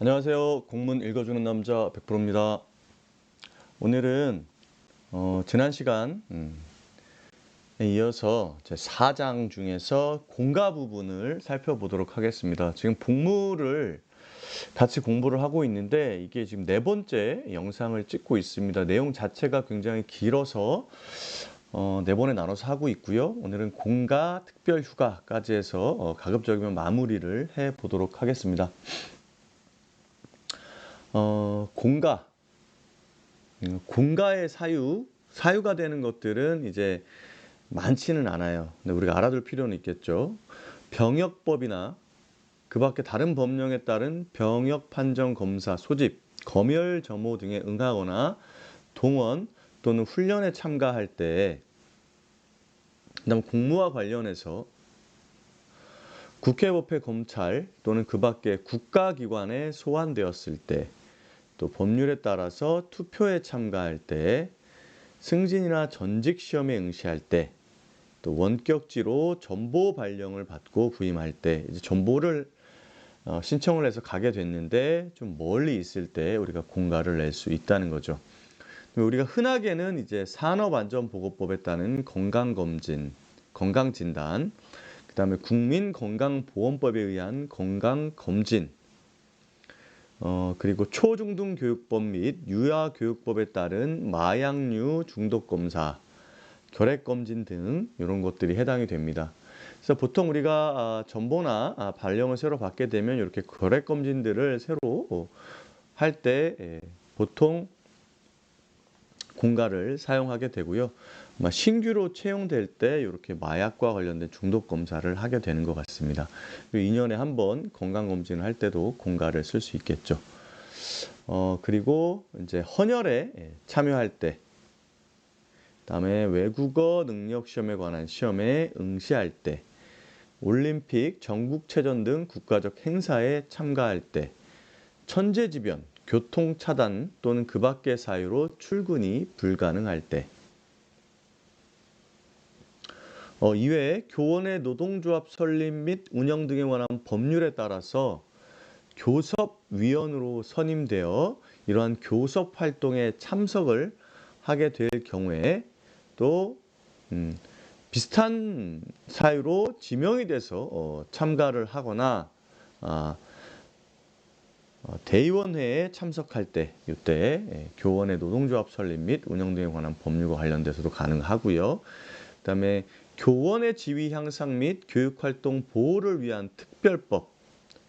안녕하세요. 공문 읽어주는 남자 백프로입니다. 오늘은 지난 시간에 이어서 제 4장 중에서 공가 부분을 살펴보도록 하겠습니다. 지금 복무를 같이 공부를 하고 있는데 이게 지금 4번째 영상을 찍고 있습니다. 내용 자체가 굉장히 길어서 4번에 나눠서 하고 있고요. 오늘은 공가 특별 휴가까지 해서 가급적이면 마무리를 해 보도록 하겠습니다. 공가의 사유가 되는 것들은 이제 많지는 않아요. 근데 우리가 알아둘 필요는 있겠죠. 병역법이나 그 밖에 다른 법령에 따른 병역 판정 검사 소집, 검열 점호 등에 응하거나 동원 또는 훈련에 참가할 때, 그다음 공무와 관련해서 국회법회 검찰 또는 그 밖의 국가기관에 소환되었을 때, 또 법률에 따라서 투표에 참가할 때, 승진이나 전직 시험에 응시할 때, 또 원격지로 전보 발령을 받고 부임할 때, 이제 전보를 신청을 해서 가게 됐는데 좀 멀리 있을 때 우리가 공가를 낼 수 있다는 거죠. 우리가 흔하게는 이제 산업안전보건법에 따른 건강검진, 건강진단, 그 다음에 국민건강보험법에 의한 건강검진, 그리고 초중등교육법 및 유아교육법에 따른 마약류 중독검사, 결핵검진 등 이런 것들이 해당이 됩니다. 그래서 보통 우리가 전보나 발령을 새로 받게 되면 이렇게 결핵검진들을 새로 할 때 보통 공가를 사용하게 되고요. 신규로 채용될 때 이렇게 마약과 관련된 중독 검사를 하게 되는 것 같습니다. 2년에 한 번 건강검진을 할 때도 공가를 쓸 수 있겠죠. 그리고 이제 헌혈에 참여할 때, 그다음에 외국어 능력 시험에 관한 시험에 응시할 때, 올림픽, 전국체전 등 국가적 행사에 참가할 때, 천재지변, 교통차단 또는 그 밖의 사유로 출근이 불가능할 때, 이외에 교원의 노동조합 설립 및 운영 등에 관한 법률에 따라서 교섭위원으로 선임되어 이러한 교섭 활동에 참석을 하게 될 경우에, 또 비슷한 사유로 지명이 돼서 참가를 하거나 대의원회에 참석할 때, 이때 교원의 노동조합 설립 및 운영 등에 관한 법률과 관련돼서도 가능하고요. 그다음에 교원의 지위 향상 및 교육활동 보호를 위한 특별법,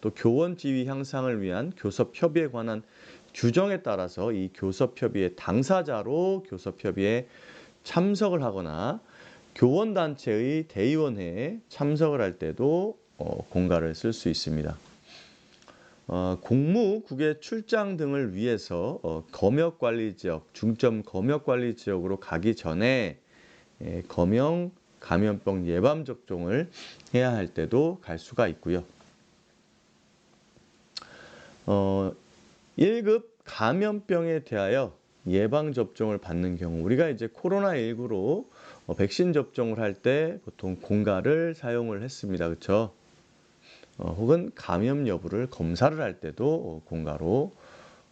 또 교원 지위 향상을 위한 교섭협의에 관한 규정에 따라서 이 교섭협의의 당사자로 교섭협의에 참석을 하거나 교원단체의 대의원회에 참석을 할 때도 공가를 쓸 수 있습니다. 공무, 국외 출장 등을 위해서 검역관리지역, 중점 검역관리지역으로 가기 전에 검역, 감염병 예방접종을 해야 할 때도 갈 수가 있고요. 1급 감염병에 대하여 예방접종을 받는 경우, 우리가 이제 코로나19로 백신 접종을 할 때 보통 공가를 사용을 했습니다. 그렇죠? 혹은 감염 여부를 검사를 할 때도 공가로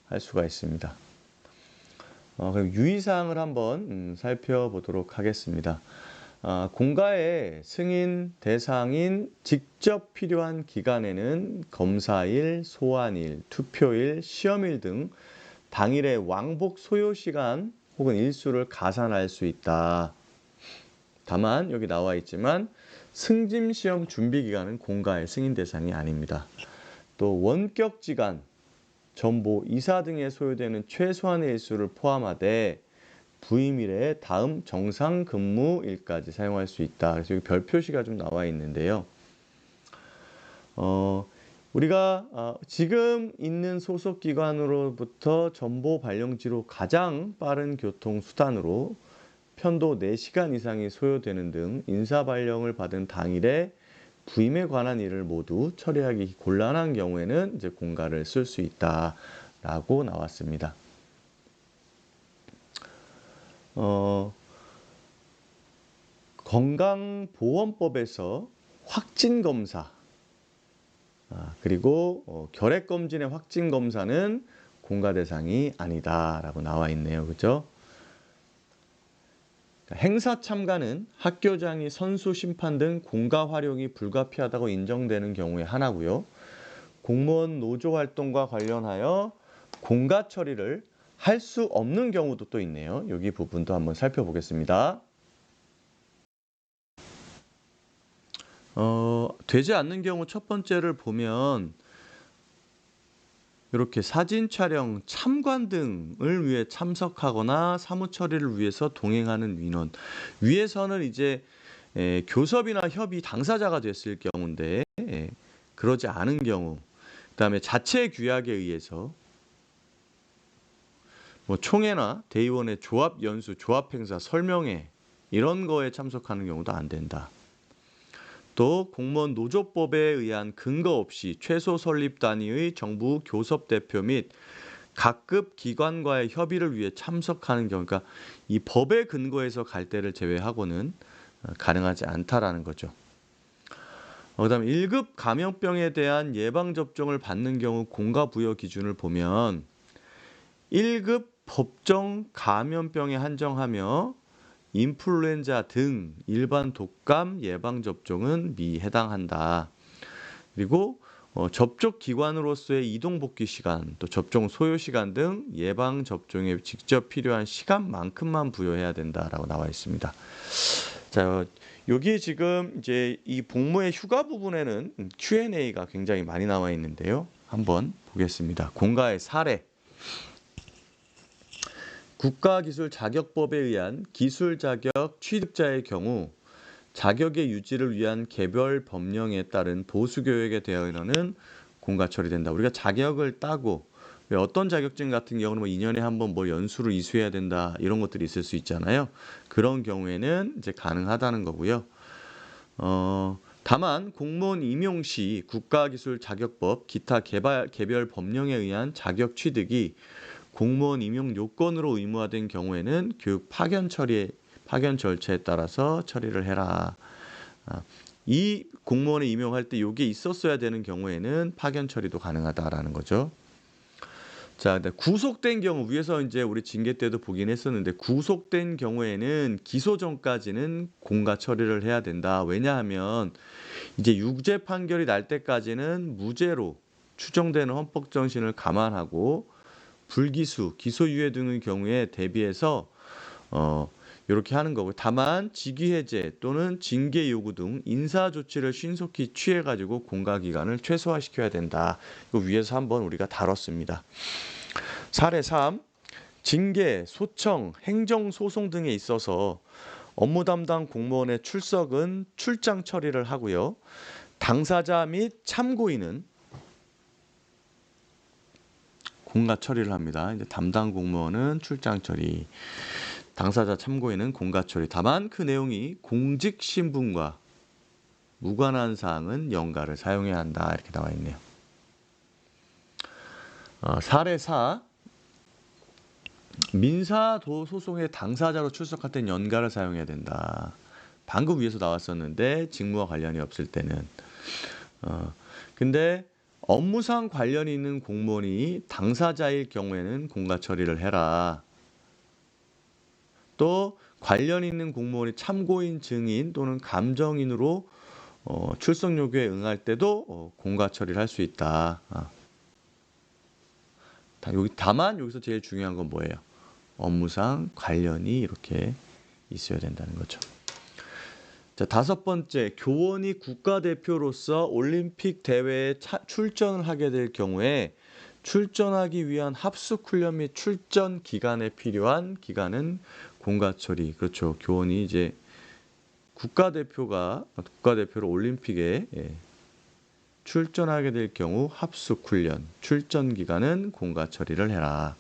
할 수가 있습니다. 그럼 유의사항을 한번 살펴보도록 하겠습니다. 공가의 승인 대상인 직접 필요한 기간에는 검사일, 소환일, 투표일, 시험일 등 당일의 왕복 소요 시간 혹은 일수를 가산할 수 있다. 다만 여기 나와 있지만 승진 시험 준비 기간은 공가의 승인 대상이 아닙니다. 또 원격 지간, 전보, 이사 등에 소요되는 최소한의 일수를 포함하되 부임일에 다음 정상 근무일까지 사용할 수 있다. 그래서 여기 별 표시가 좀 나와 있는데요. 우리가 지금 있는 소속기관으로부터 전보 발령지로 가장 빠른 교통수단으로 편도 4시간 이상이 소요되는 등 인사발령을 받은 당일에 부임에 관한 일을 모두 처리하기 곤란한 경우에는 이제 공가를 쓸 수 있다라고 나왔습니다. 건강보험법에서 확진검사, 그리고 결핵검진의 확진검사는 공가 대상이 아니다라고 나와 있네요. 그죠? 행사 참가는 학교장이 선수, 심판 등 공가 활용이 불가피하다고 인정되는 경우에 하나고요. 공무원 노조 활동과 관련하여 공가 처리를 할 수 없는 경우도 또 있네요. 여기 부분도 한번 살펴보겠습니다. 되지 않는 경우 첫 번째를 보면 이렇게 사진 촬영, 참관 등을 위해 참석하거나 사무 처리를 위해서 동행하는 민원. 위에서는 이제 교섭이나 협의 당사자가 됐을 경우인데 그러지 않은 경우, 그다음에 자체 규약에 의해서 뭐 총회나 대의원의 조합 연수, 조합 행사, 설명회 이런 거에 참석하는 경우도 안 된다. 또 공무원 노조법에 의한 근거 없이 최소 설립 단위의 정부 교섭 대표 및 각급 기관과의 협의를 위해 참석하는 경우, 그러니까 이 법의 근거에서 갈 때를 제외하고는 가능하지 않다라는 거죠. 그다음 1급 감염병에 대한 예방 접종을 받는 경우 공가 부여 기준을 보면 1급 법정 감염병에 한정하며 인플루엔자 등 일반 독감 예방 접종은 미해당한다. 그리고 접촉 기관으로서의 이동 복귀 시간, 또 접종 소요 시간 등 예방 접종에 직접 필요한 시간만큼만 부여해야 된다라고 나와 있습니다. 자, 여기 지금 이제 이 복무의 휴가 부분에는 Q&A가 굉장히 많이 나와 있는데요. 한번 보겠습니다. 공가의 사례. 국가기술자격법에 의한 기술자격 취득자의 경우 자격의 유지를 위한 개별 법령에 따른 보수교육에 대하여는 공가 처리된다. 우리가 자격을 따고 어떤 자격증 같은 경우는 뭐 2년에 한 번 뭐 연수를 이수해야 된다 이런 것들이 있을 수 있잖아요. 그런 경우에는 이제 가능하다는 거고요. 다만 공무원 임용 시 국가기술자격법 기타 개별 법령에 의한 자격 취득이 공무원 임용 요건으로 의무화된 경우에는 교육 파견 절차에 따라서 처리를 해라. 이 공무원을 임용할 때 이게 있었어야 되는 경우에는 파견 처리도 가능하다라는 거죠. 자, 구속된 경우 위에서 이제 우리 징계 때도 보긴 했었는데 구속된 경우에는 기소 전까지는 공가 처리를 해야 된다. 왜냐하면 이제 유죄 판결이 날 때까지는 무죄로 추정되는 헌법 정신을 감안하고 불기소, 기소유예 등의 경우에 대비해서 이렇게 하는 거고, 다만 직위해제 또는 징계 요구 등 인사 조치를 신속히 취해 가지고 공가 기간을 최소화시켜야 된다. 이거 위에서 한번 우리가 다뤘습니다. 사례 3. 징계, 소청, 행정 소송 등에 있어서 업무 담당 공무원의 출석은 출장 처리를 하고요. 당사자 및 참고인은 공가 처리를 합니다. 이제 담당 공무원은 출장 처리, 당사자 참고인은 공가 처리. 다만 그 내용이 공직 신분과 무관한 사항은 연가를 사용해야 한다. 이렇게 나와 있네요. 사례 4. 민사도 소송의 당사자로 출석할 땐 연가를 사용해야 된다. 방금 위에서 나왔었는데 직무와 관련이 없을 때는. 근데 업무상 관련이 있는 공무원이 당사자일 경우에는 공가 처리를 해라. 또 관련 있는 공무원이 참고인, 증인 또는 감정인으로 출석 요구에 응할 때도 공가 처리를 할 수 있다. 다만 여기서 제일 중요한 건 뭐예요? 업무상 관련이 이렇게 있어야 된다는 거죠. 자, 5번째, 교원이 국가대표로서 올림픽 대회에 출전을 하게 될 경우에 출전하기 위한 합숙 훈련 및 출전 기간에 필요한 기간은 공가 처리. 그렇죠. 교원이 이제 국가대표로 올림픽에 출전하게 될 경우 합숙 훈련, 출전 기간은 공가 처리를 해라.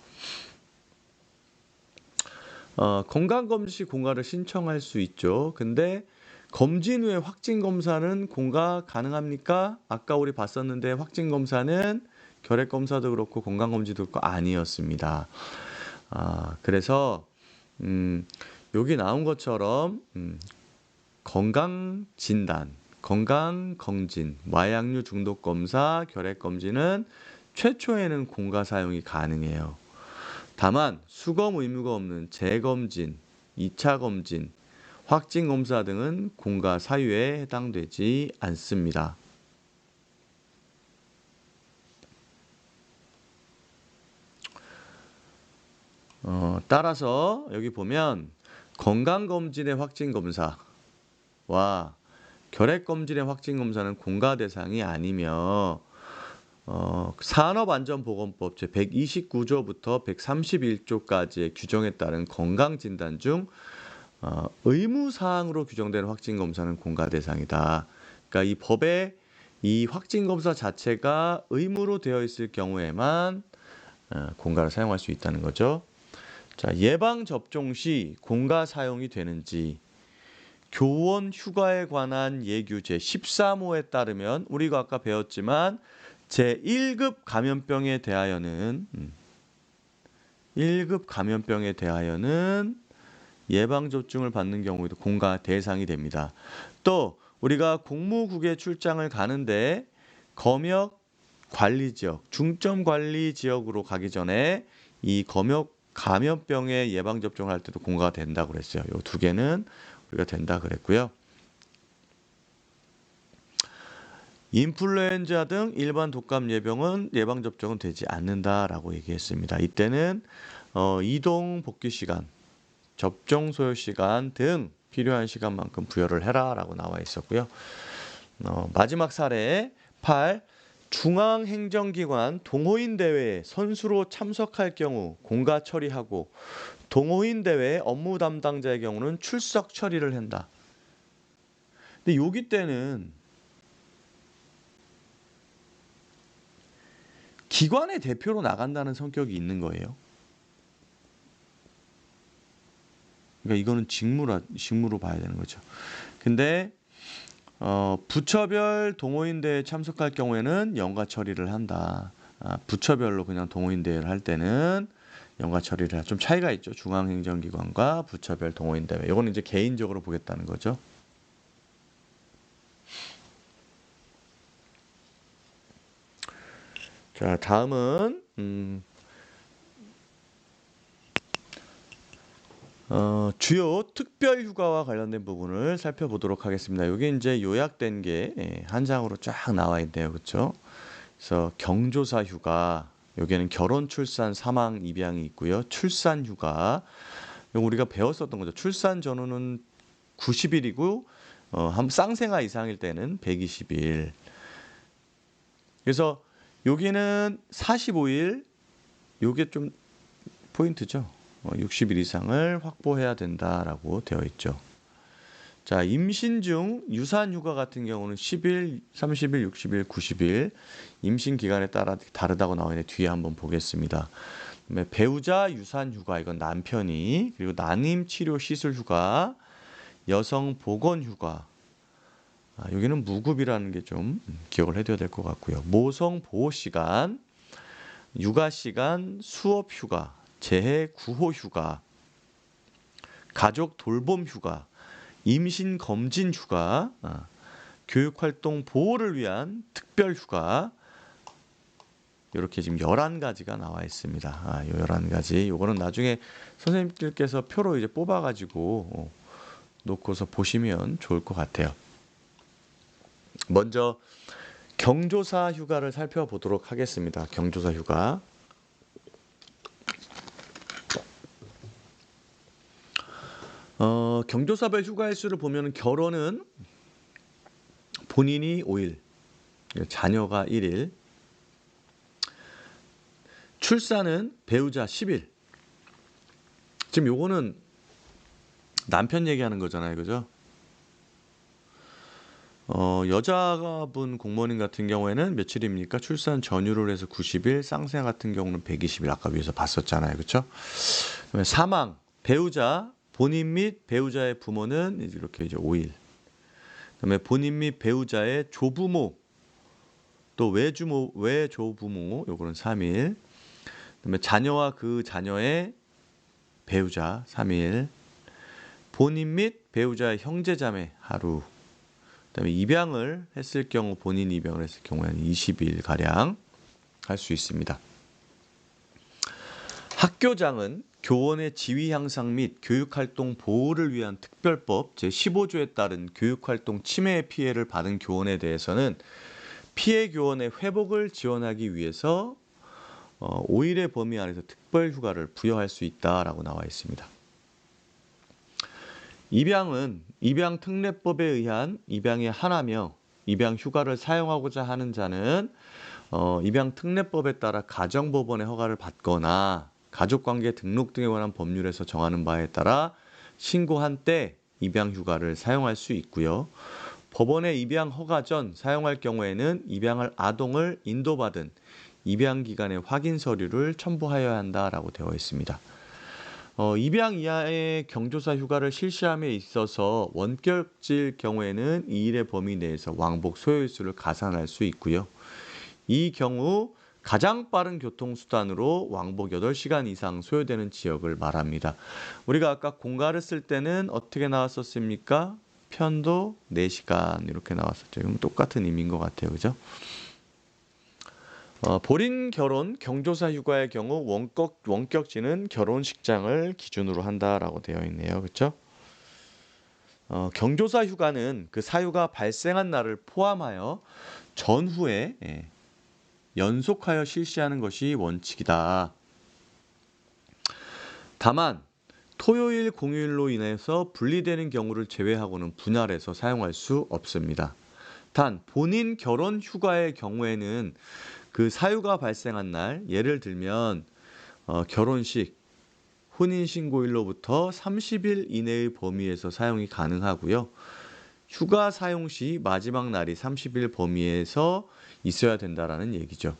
건강검진 시 공가를 신청할 수 있죠. 근데 검진 후에 확진검사는 공가 가능합니까? 아까 우리 봤었는데 확진검사는 결핵검사도 그렇고 건강검진도 그렇고 아니었습니다. 그래서 여기 나온 것처럼 건강진단, 건강검진, 마약류 중독검사, 결핵검진은 최초에는 공가 사용이 가능해요. 다만 수검 의무가 없는 재검진, 2차 검진, 확진검사 등은 공가 사유에 해당되지 않습니다. 따라서 여기 보면 건강검진의 확진검사와 결핵검진의 확진검사는 공가 대상이 아니며 산업안전보건법 제129조부터 131조까지의 규정에 따른 건강진단 중 의무사항으로 규정되는 확진검사는 공가 대상이다. 그러니까 이 법에 이 확진검사 자체가 의무로 되어 있을 경우에만 공가를 사용할 수 있다는 거죠. 자, 예방접종 시 공가 사용이 되는지 교원 휴가에 관한 예규 제13호에 따르면 우리가 아까 배웠지만 제1급 감염병에 대하여는 1급 감염병에 대하여는 예방접종을 받는 경우에도 공가 대상이 됩니다. 또 우리가 공무국에 출장을 가는데 검역 관리지역, 중점관리지역으로 가기 전에 이 검역 감염병의 예방접종을 할 때도 공가가 된다고 그랬어요. 이 두 개는 우리가 된다 그랬고요. 인플루엔자 등 일반 독감 예방접종은 되지 않는다라고 얘기했습니다. 이때는 이동 복귀 시간, 접종 소요 시간 등 필요한 시간만큼 부여를 해라라고 나와 있었고요. 마지막 사례 8. 중앙행정기관 동호인 대회에 선수로 참석할 경우 공가 처리하고 동호인 대회 업무 담당자의 경우는 출석 처리를 한다. 근데 여기 때는 기관의 대표로 나간다는 성격이 있는 거예요. 그러니까 이거는 직무로 봐야 되는 거죠. 근데 부처별 동호인 대회에 참석할 경우에는 연가 처리를 한다. 부처별로 그냥 동호인 대회를 할 때는 연가 처리를 좀 차이가 있죠. 중앙행정기관과 부처별 동호인 대회. 이거는 이제 개인적으로 보겠다는 거죠. 자, 다음은 주요 특별휴가와 관련된 부분을 살펴보도록 하겠습니다. 여기 이제 요약된 게 한 장으로 쫙 나와 있네요, 그렇죠? 그래서 경조사 휴가, 여기에는 결혼, 출산, 사망, 입양이 있고요. 출산 휴가, 이거 우리가 배웠었던 거죠. 출산 전후는 90일이고 쌍생아 이상일 때는 120일. 그래서 여기는 45일, 요게 좀 포인트죠. 60일 이상을 확보해야 된다라고 되어 있죠. 자, 임신 중 유산 휴가 같은 경우는 10일, 30일, 60일, 90일 임신 기간에 따라 다르다고 나와 있는데 뒤에 한번 보겠습니다. 그다음에 배우자 유산 휴가, 이건 남편이, 그리고 난임 치료 시술 휴가, 여성 보건 휴가. 여기는 무급이라는 게 좀 기억을 해둬야 될 것 같고요. 모성 보호 시간, 육아 시간, 수업 휴가, 재해 구호 휴가, 가족 돌봄 휴가, 임신 검진 휴가, 교육활동 보호를 위한 특별 휴가, 이렇게 지금 11가지가 나와 있습니다. 이 11가지. 요거는 나중에 선생님들께서 표로 이제 뽑아가지고 놓고서 보시면 좋을 것 같아요. 먼저 경조사 휴가를 살펴보도록 하겠습니다. 경조사 휴가. 경조사별 휴가 일수를 보면 결혼은 본인이 5일, 자녀가 1일, 출산은 배우자 10일. 지금 요거는 남편 얘기하는 거잖아요, 그죠? 여자분 공무원인 같은 경우에는 며칠입니까? 출산 전후를 해서 90일, 쌍생 같은 경우는 120일, 아까 위에서 봤었잖아요, 그렇죠? 사망, 배우자, 본인 및 배우자의 부모는 이렇게 이제 5일. 그다음에 본인 및 배우자의 조부모, 또 외조부모, 요거는 3일. 그다음에 자녀와 그 자녀의 배우자 3일. 본인 및 배우자의 형제자매 하루. 그다음에 입양을 했을 경우 본인 입양을 했을 경우에는 20일 가량 할 수 있습니다. 학교장은 교원의 지위 향상 및 교육활동 보호를 위한 특별법 제15조에 따른 교육활동 침해의 피해를 받은 교원에 대해서는 피해 교원의 회복을 지원하기 위해서 5일의 범위 안에서 특별휴가를 부여할 수 있다라고 나와 있습니다. 입양은 입양특례법에 의한 입양의 하나며 입양휴가를 사용하고자 하는 자는 입양특례법에 따라 가정법원의 허가를 받거나 가족관계 등록 등에 관한 법률에서 정하는 바에 따라 신고한 때 입양휴가를 사용할 수 있고요. 법원의 입양 허가 전 사용할 경우에는 입양할 아동을 인도받은 입양기관의 확인 서류를 첨부하여야 한다라고 되어 있습니다. 입양 이하의 경조사 휴가를 실시함에 있어서 원격질 경우에는 2일의 범위 내에서 왕복 소요일수를 가산할 수 있고요. 이 경우 가장 빠른 교통수단으로 왕복 8시간 이상 소요되는 지역을 말합니다. 우리가 아까 공가를 쓸 때는 어떻게 나왔었습니까? 편도 4시간 이렇게 나왔었죠. 이건 똑같은 의미인 것 같아요. 그죠? 본인 결혼 경조사 휴가의 경우 원격지는 결혼식장을 기준으로 한다라고 되어 있네요. 그렇죠? 경조사 휴가는 그 사유가 발생한 날을 포함하여 전후에 연속하여 실시하는 것이 원칙이다. 다만 토요일 공휴일로 인해서 분리되는 경우를 제외하고는 분할해서 사용할 수 없습니다. 단 본인 결혼 휴가의 경우에는 그 사유가 발생한 날, 예를 들면 결혼식, 혼인신고일로부터 30일 이내의 범위에서 사용이 가능하고요. 휴가 사용 시 마지막 날이 30일 범위에서 있어야 된다라는 얘기죠.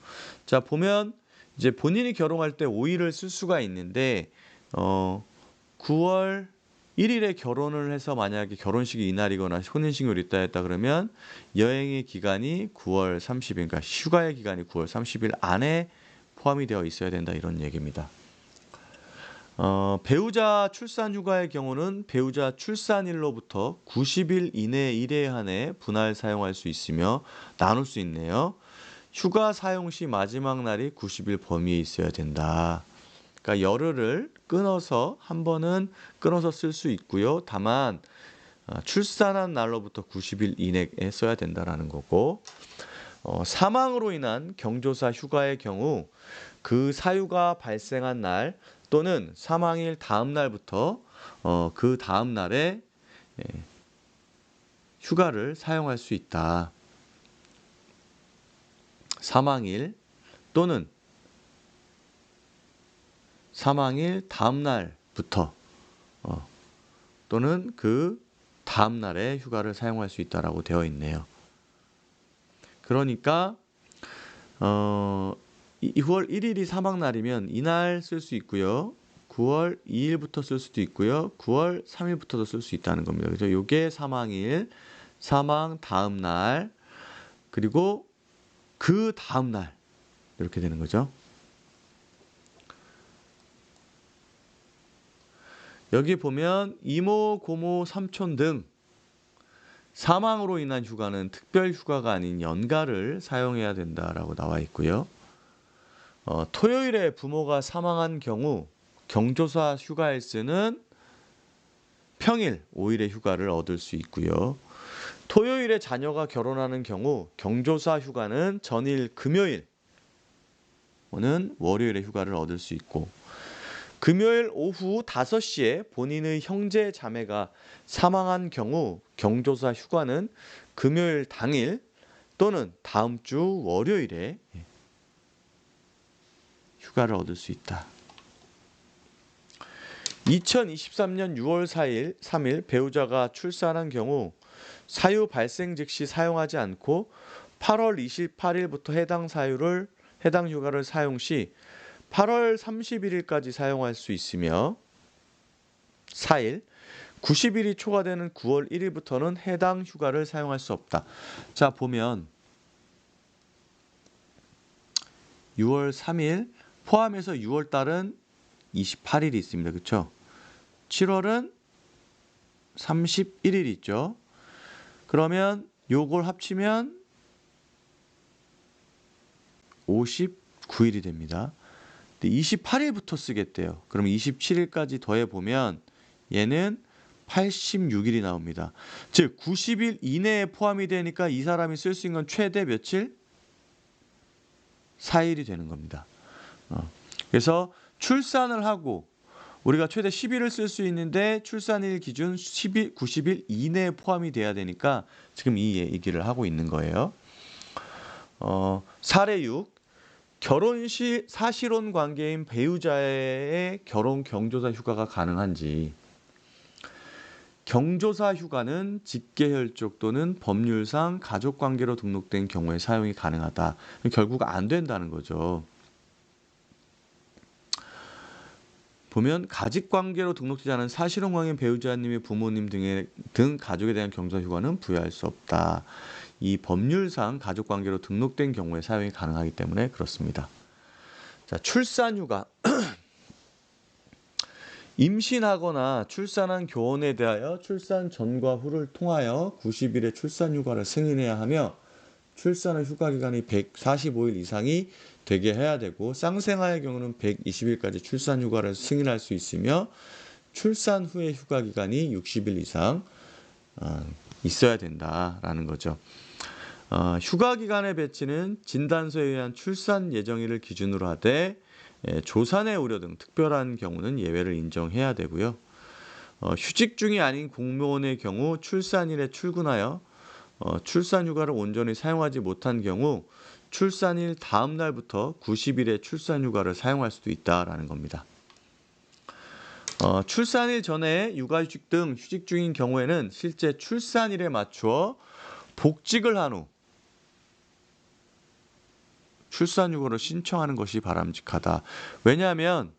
자, 보면 이제 본인이 결혼할 때 5일을 쓸 수가 있는데 9월 1일에 결혼을 해서 만약에 결혼식이 이날이거나 혼인신고를 있다 했다 그러면 여행의 기간이 9월 30일, 그러니까 휴가의 기간이 9월 30일 안에 포함이 되어 있어야 된다 이런 얘기입니다. 배우자 출산 휴가의 경우는 배우자 출산일로부터 90일 이내 일에 한해 분할 사용할 수 있으며 나눌 수 있네요. 휴가 사용 시 마지막 날이 90일 범위에 있어야 된다. 그러니까 열흘을 끊어서 한 번은 끊어서 쓸 수 있고요. 다만 출산한 날로부터 90일 이내에 써야 된다라는 거고, 사망으로 인한 경조사 휴가의 경우 그 사유가 발생한 날 또는 사망일 다음 날부터 그 다음 날에 휴가를 사용할 수 있다. 사망일 또는 사망일 다음 날부터 또는 그 다음 날에 휴가를 사용할 수 있다라고 되어 있네요. 그러니까 2월 1일이 사망 날이면 이날 쓸 수 있고요. 9월 2일부터 쓸 수도 있고요. 9월 3일부터도 쓸 수 있다는 겁니다. 그죠? 요게 사망일, 사망 다음 날, 그리고 그 다음 날 이렇게 되는 거죠. 여기 보면 이모, 고모, 삼촌 등 사망으로 인한 휴가는 특별 휴가가 아닌 연가를 사용해야 된다라고 나와 있고요. 토요일에 부모가 사망한 경우 경조사 휴가일수는 평일 5일의 휴가를 얻을 수 있고요. 토요일에 자녀가 결혼하는 경우 경조사 휴가는 전일 금요일 오는 월요일에 휴가를 얻을 수 있고, 금요일 오후 5시에 본인의 형제 자매가 사망한 경우 경조사 휴가는 금요일 당일 또는 다음 주 월요일에 휴가를 얻을 수 있다. 2023년 6월 3일 배우자가 출산한 경우 사유 발생 즉시 사용하지 않고 8월 28일부터 해당 휴가를 사용 시 8월 31일까지 사용할 수 있으며 4일, 90일이 초과되는 9월 1일부터는 해당 휴가를 사용할 수 없다. 자, 보면 6월 3일 포함해서 6월 달은 28일이 있습니다. 그렇죠? 7월은 31일 있죠. 그러면 요걸 합치면 59일이 됩니다. 근데 28일부터 쓰겠대요. 그럼 27일까지 더해보면 얘는 86일이 나옵니다. 즉 90일 이내에 포함이 되니까 이 사람이 쓸 수 있는 건 최대 며칠? 4일이 되는 겁니다. 그래서 출산을 하고 우리가 최대 10일을 쓸 수 있는데 출산일 기준 10일, 90일 이내에 포함이 돼야 되니까 지금 이 얘기를 하고 있는 거예요. 사례 6. 결혼 시 사실혼 관계인 배우자의 결혼 경조사 휴가가 가능한지. 경조사 휴가는 직계혈족 또는 법률상 가족관계로 등록된 경우에 사용이 가능하다. 결국 안 된다는 거죠. 보면 가직관계로 등록되지 않은 사실혼 관계인 배우자님의 부모님 등 가족에 대한 경조사 휴가는 부여할 수 없다. 이 법률상 가족관계로 등록된 경우에 사용이 가능하기 때문에 그렇습니다. 자, 출산휴가. 임신하거나 출산한 교원에 대하여 출산 전과 후를 통하여 90일의 출산휴가를 승인해야 하며 출산의 휴가기간이 145일 이상이 되게 해야 되고 쌍생아의 경우는 120일까지 출산휴가를 승인할 수 있으며 출산 후의 휴가기간이 60일 이상 있어야 된다라는 거죠. 휴가기간의 배치는 진단서에 의한 출산 예정일을 기준으로 하되 조산의 우려 등 특별한 경우는 예외를 인정해야 되고요. 휴직 중이 아닌 공무원의 경우 출산일에 출근하여 출산휴가를 온전히 사용하지 못한 경우 출산일 다음 날부터 90일의 출산휴가를 사용할 수도 있다라는 겁니다. 출산일 전에 육아휴직 등 휴직 중인 경우에는 실제 출산일에 맞추어 복직을 한 후 출산휴가를 신청하는 것이 바람직하다. 왜냐하면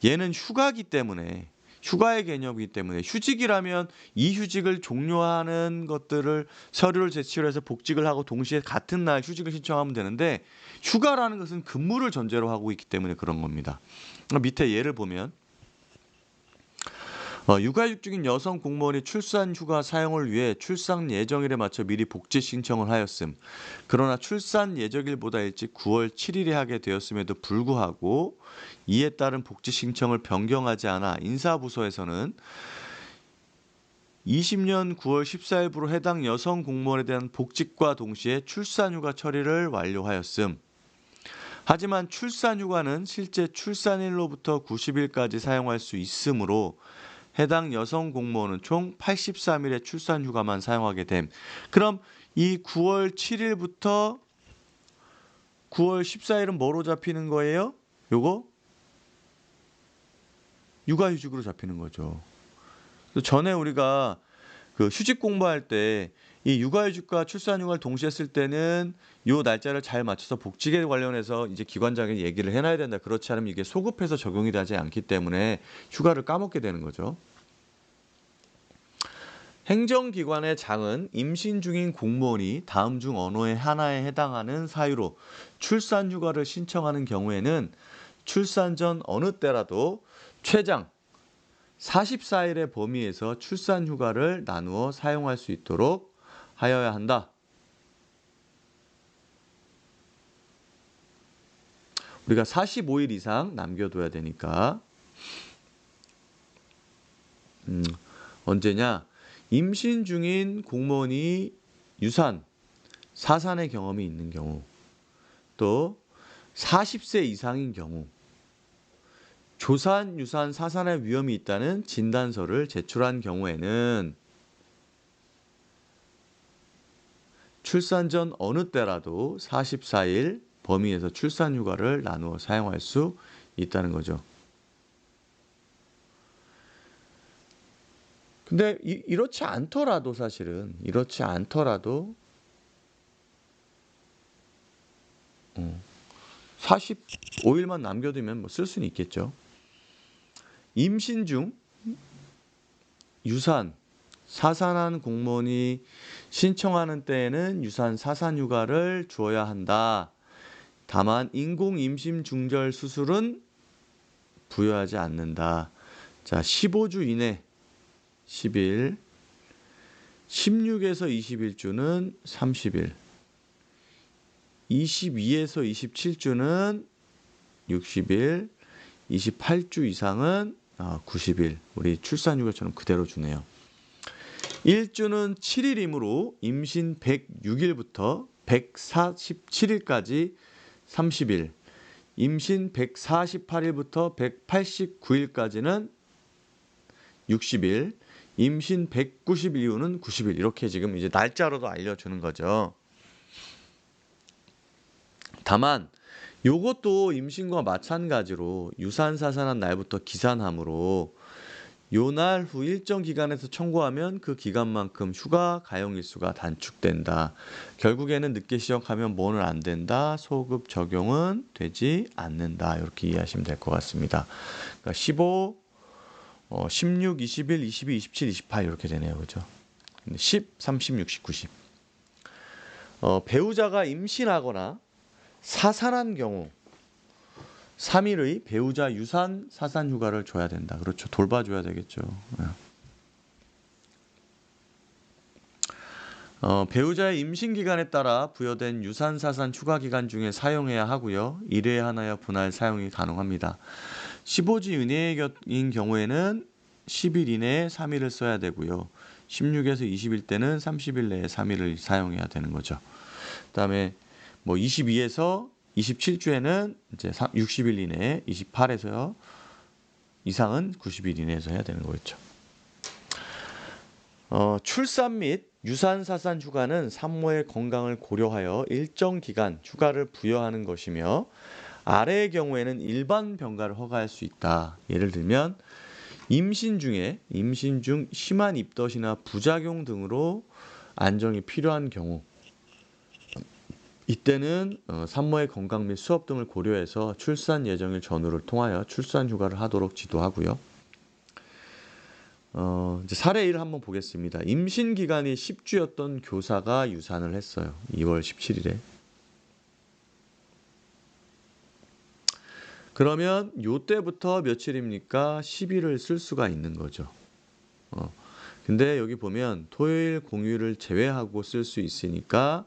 얘는 휴가기 때문에 휴가의 개념이기 때문에 휴직이라면 이 휴직을 종료하는 것들을 서류를 제출해서 해서 복직을 하고 동시에 같은 날 휴직을 신청하면 되는데 휴가라는 것은 근무를 전제로 하고 있기 때문에 그런 겁니다. 밑에 예를 보면 육아휴직 중인 여성 공무원이 출산휴가 사용을 위해 출산 예정일에 맞춰 미리 복직 신청을 하였음. 그러나 출산 예정일보다 일찍 9월 7일에 하게 되었음에도 불구하고 이에 따른 복직 신청을 변경하지 않아 인사부서에서는 20년 9월 14일부로 해당 여성 공무원에 대한 복직과 동시에 출산휴가 처리를 완료하였음. 하지만 출산휴가는 실제 출산일로부터 90일까지 사용할 수 있으므로 해당 여성 공무원은 총 83일의 출산휴가만 사용하게 됨. 그럼 이 9월 7일부터 9월 14일은 뭐로 잡히는 거예요? 요거 육아휴직으로 잡히는 거죠. 전에 우리가 그 휴직 공부할 때 이 육아휴직과 출산휴가를 동시에 쓸 때는 요 날짜를 잘 맞춰서 복직에 관련해서 이제 기관장에 얘기를 해놔야 된다. 그렇지 않으면 이게 소급해서 적용이 되지 않기 때문에 휴가를 까먹게 되는 거죠. 행정기관의 장은 임신 중인 공무원이 다음 중 어느 하나에 해당하는 사유로 출산휴가를 신청하는 경우에는 출산 전 어느 때라도 최장 44일의 범위에서 출산휴가를 나누어 사용할 수 있도록 하여야 한다. 우리가 45일 이상 남겨둬야 되니까 언제냐? 임신 중인 공무원이 유산, 사산의 경험이 있는 경우, 또 40세 이상인 경우, 조산, 유산, 사산의 위험이 있다는 진단서를 제출한 경우에는 출산 전 어느 때라도 44일 범위에서 출산휴가를 나누어 사용할 수 있다는 거죠. 근데 이렇지 않더라도 사실은 이렇지 않더라도 45일만 남겨두면 뭐 쓸 수는 있겠죠. 임신 중 유산, 사산한 공무원이 신청하는 때에는 유산 사산휴가를 주어야 한다. 다만 인공 임신 중절 수술은 부여하지 않는다. 자, 15주 이내 10일 16에서 21주는 30일, 22에서 27주는 60일, 28주 이상은 90일. 우리 출산휴가처럼 그대로 주네요. 1주는 7일이므로 임신 106일부터 147일까지 30일, 임신 148일부터 189일까지는 60일, 임신 190일 이후는 90일. 이렇게 지금 이제 날짜로도 알려주는 거죠. 다만 요것도 임신과 마찬가지로 유산사산한 날부터 기산하므로 요 날 후 일정 기간에서 청구하면 그 기간만큼 휴가 가용일수가 단축된다. 결국에는 늦게 시작하면 뭐는 안 된다. 소급 적용은 되지 않는다. 이렇게 이해하시면 될 것 같습니다. 그러니까 15, 16, 21, 22, 27, 28 이렇게 되네요. 그죠? 10, 30, 60, 90. 배우자가 임신하거나 사산한 경우 3일의 배우자 유산 사산 휴가를 줘야 된다. 그렇죠. 돌봐줘야 되겠죠. 배우자의 임신 기간에 따라 부여된 유산 사산 휴가 기간 중에 사용해야 하고요. 1회에 하나여 분할 사용이 가능합니다. 15주 이내인 경우에는 10일 이내에 3일을 써야 되고요. 16에서 20일 때는 30일 내에 3일을 사용해야 되는 거죠. 그다음에 뭐 22에서 27주에는 이제 60일 이내에, 28에서 이상은 90일 이내에서 해야 되는 거겠죠. 출산 및 유산사산 휴가는 산모의 건강을 고려하여 일정 기간 휴가를 부여하는 것이며 아래의 경우에는 일반 병가를 허가할 수 있다. 예를 들면 임신 중 심한 입덧이나 부작용 등으로 안정이 필요한 경우, 이때는 산모의 건강 및 수업 등을 고려해서 출산 예정일 전후를 통하여 출산 휴가를 하도록 지도하고요. 이제 사례 1을 한번 보겠습니다. 임신 기간이 10주였던 교사가 유산을 했어요. 2월 17일에. 그러면 요때부터 며칠입니까? 10일을 쓸 수가 있는 거죠. 근데 여기 보면 토요일 공휴일을 제외하고 쓸 수 있으니까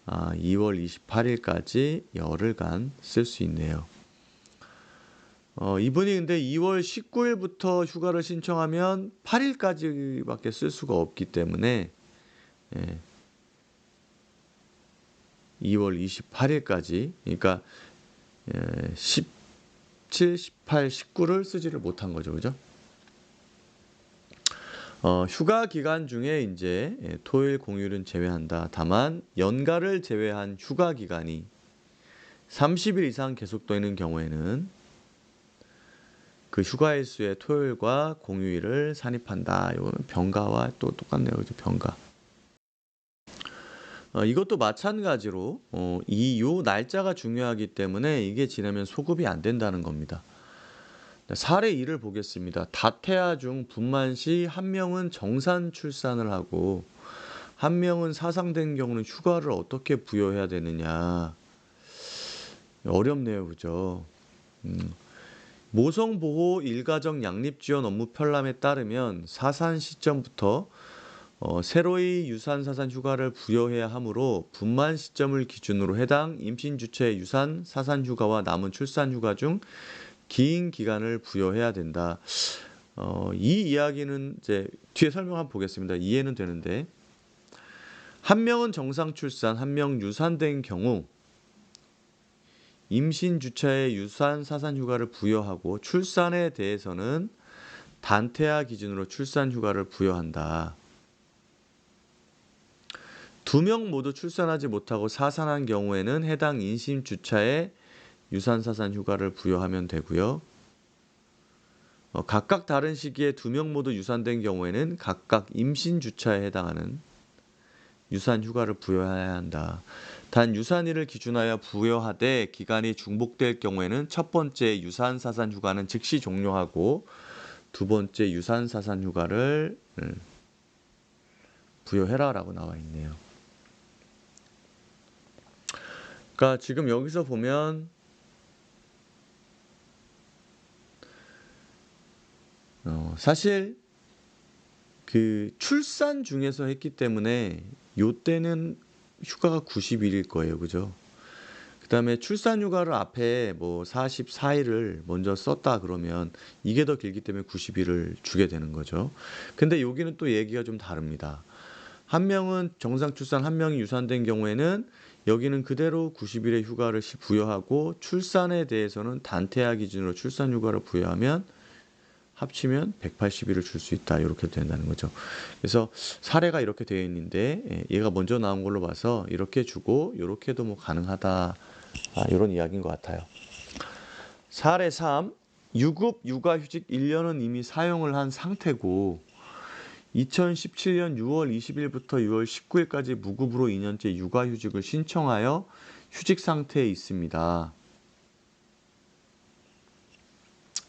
2월 28일까지 열흘간 쓸 수 있네요. 이분이 근데 2월 19일부터 휴가를 신청하면 8일까지밖에 쓸 수가 없기 때문에 2월 28일까지, 그러니까 17, 18, 19를 쓰지를 못한 거죠. 그죠? 휴가 기간 중에 이제 토요일 공휴일은 제외한다. 다만 연가를 제외한 휴가 기간이 30일 이상 계속되는 경우에는 그 휴가 일수의 토요일과 공휴일을 산입한다. 이거는 병가와 또 똑같네요. 그죠? 병가. 이것도 마찬가지로 요 날짜가 중요하기 때문에 이게 지나면 소급이 안 된다는 겁니다. 사례 2를 보겠습니다. 다태아 중 분만 시 한 명은 정산 출산을 하고 한 명은 사상된 경우는 휴가를 어떻게 부여해야 되느냐. 어렵네요. 그죠? 모성보호 일가정 양립지원 업무 편람에 따르면 사산 시점부터 새로이 유산사산 휴가를 부여해야 하므로 분만 시점을 기준으로 해당 임신 주체 유산 사산 휴가와 남은 출산 휴가 중 긴 기간을 부여해야 된다. 이 이야기는 이제 뒤에 설명 한번 보겠습니다. 이해는 되는데 한 명은 정상 출산, 한 명 유산된 경우 임신 주체의 유산 사산 휴가를 부여하고 출산에 대해서는 단태아 기준으로 출산 휴가를 부여한다. 2명 모두 출산하지 못하고 사산한 경우에는 해당 임신 주체의 유산사산 휴가를 부여하면 되고요. 각각 다른 시기에 2명 모두 유산된 경우에는 각각 임신 주차에 해당하는 유산 휴가를 부여해야 한다. 단 유산일을 기준하여 부여하되 기간이 중복될 경우에는 첫 번째 유산사산 휴가는 즉시 종료하고 두 번째 유산사산 휴가를 부여해라라고 나와 있네요. 그러니까 지금 여기서 보면 사실 그 출산 중에서 했기 때문에 요때는 휴가가 90 일일 거예요. 그죠? 그다음에 출산 휴가를 앞에 뭐 44 일을 먼저 썼다 그러면 이게 더 길기 때문에 90 일을 주게 되는 거죠. 근데 여기는 또 얘기가 좀 다릅니다. 한 명은 정상 출산, 한 명이 유산된 경우에는 여기는 그대로 90일의 휴가를 부여하고, 출산에 대해서는 단태아 기준으로 출산 휴가를 부여하면 합치면 180일을 줄 수 있다. 이렇게 된다는 거죠. 그래서 사례가 이렇게 되어 있는데 얘가 먼저 나온 걸로 봐서 이렇게 주고 이렇게도 뭐 가능하다. 이런 이야기인 것 같아요. 사례 3. 유급 육아휴직 1년은 이미 사용을 한 상태고 2017년 6월 20일부터 6월 19일까지 무급으로 2년째 육아휴직을 신청하여 휴직 상태에 있습니다.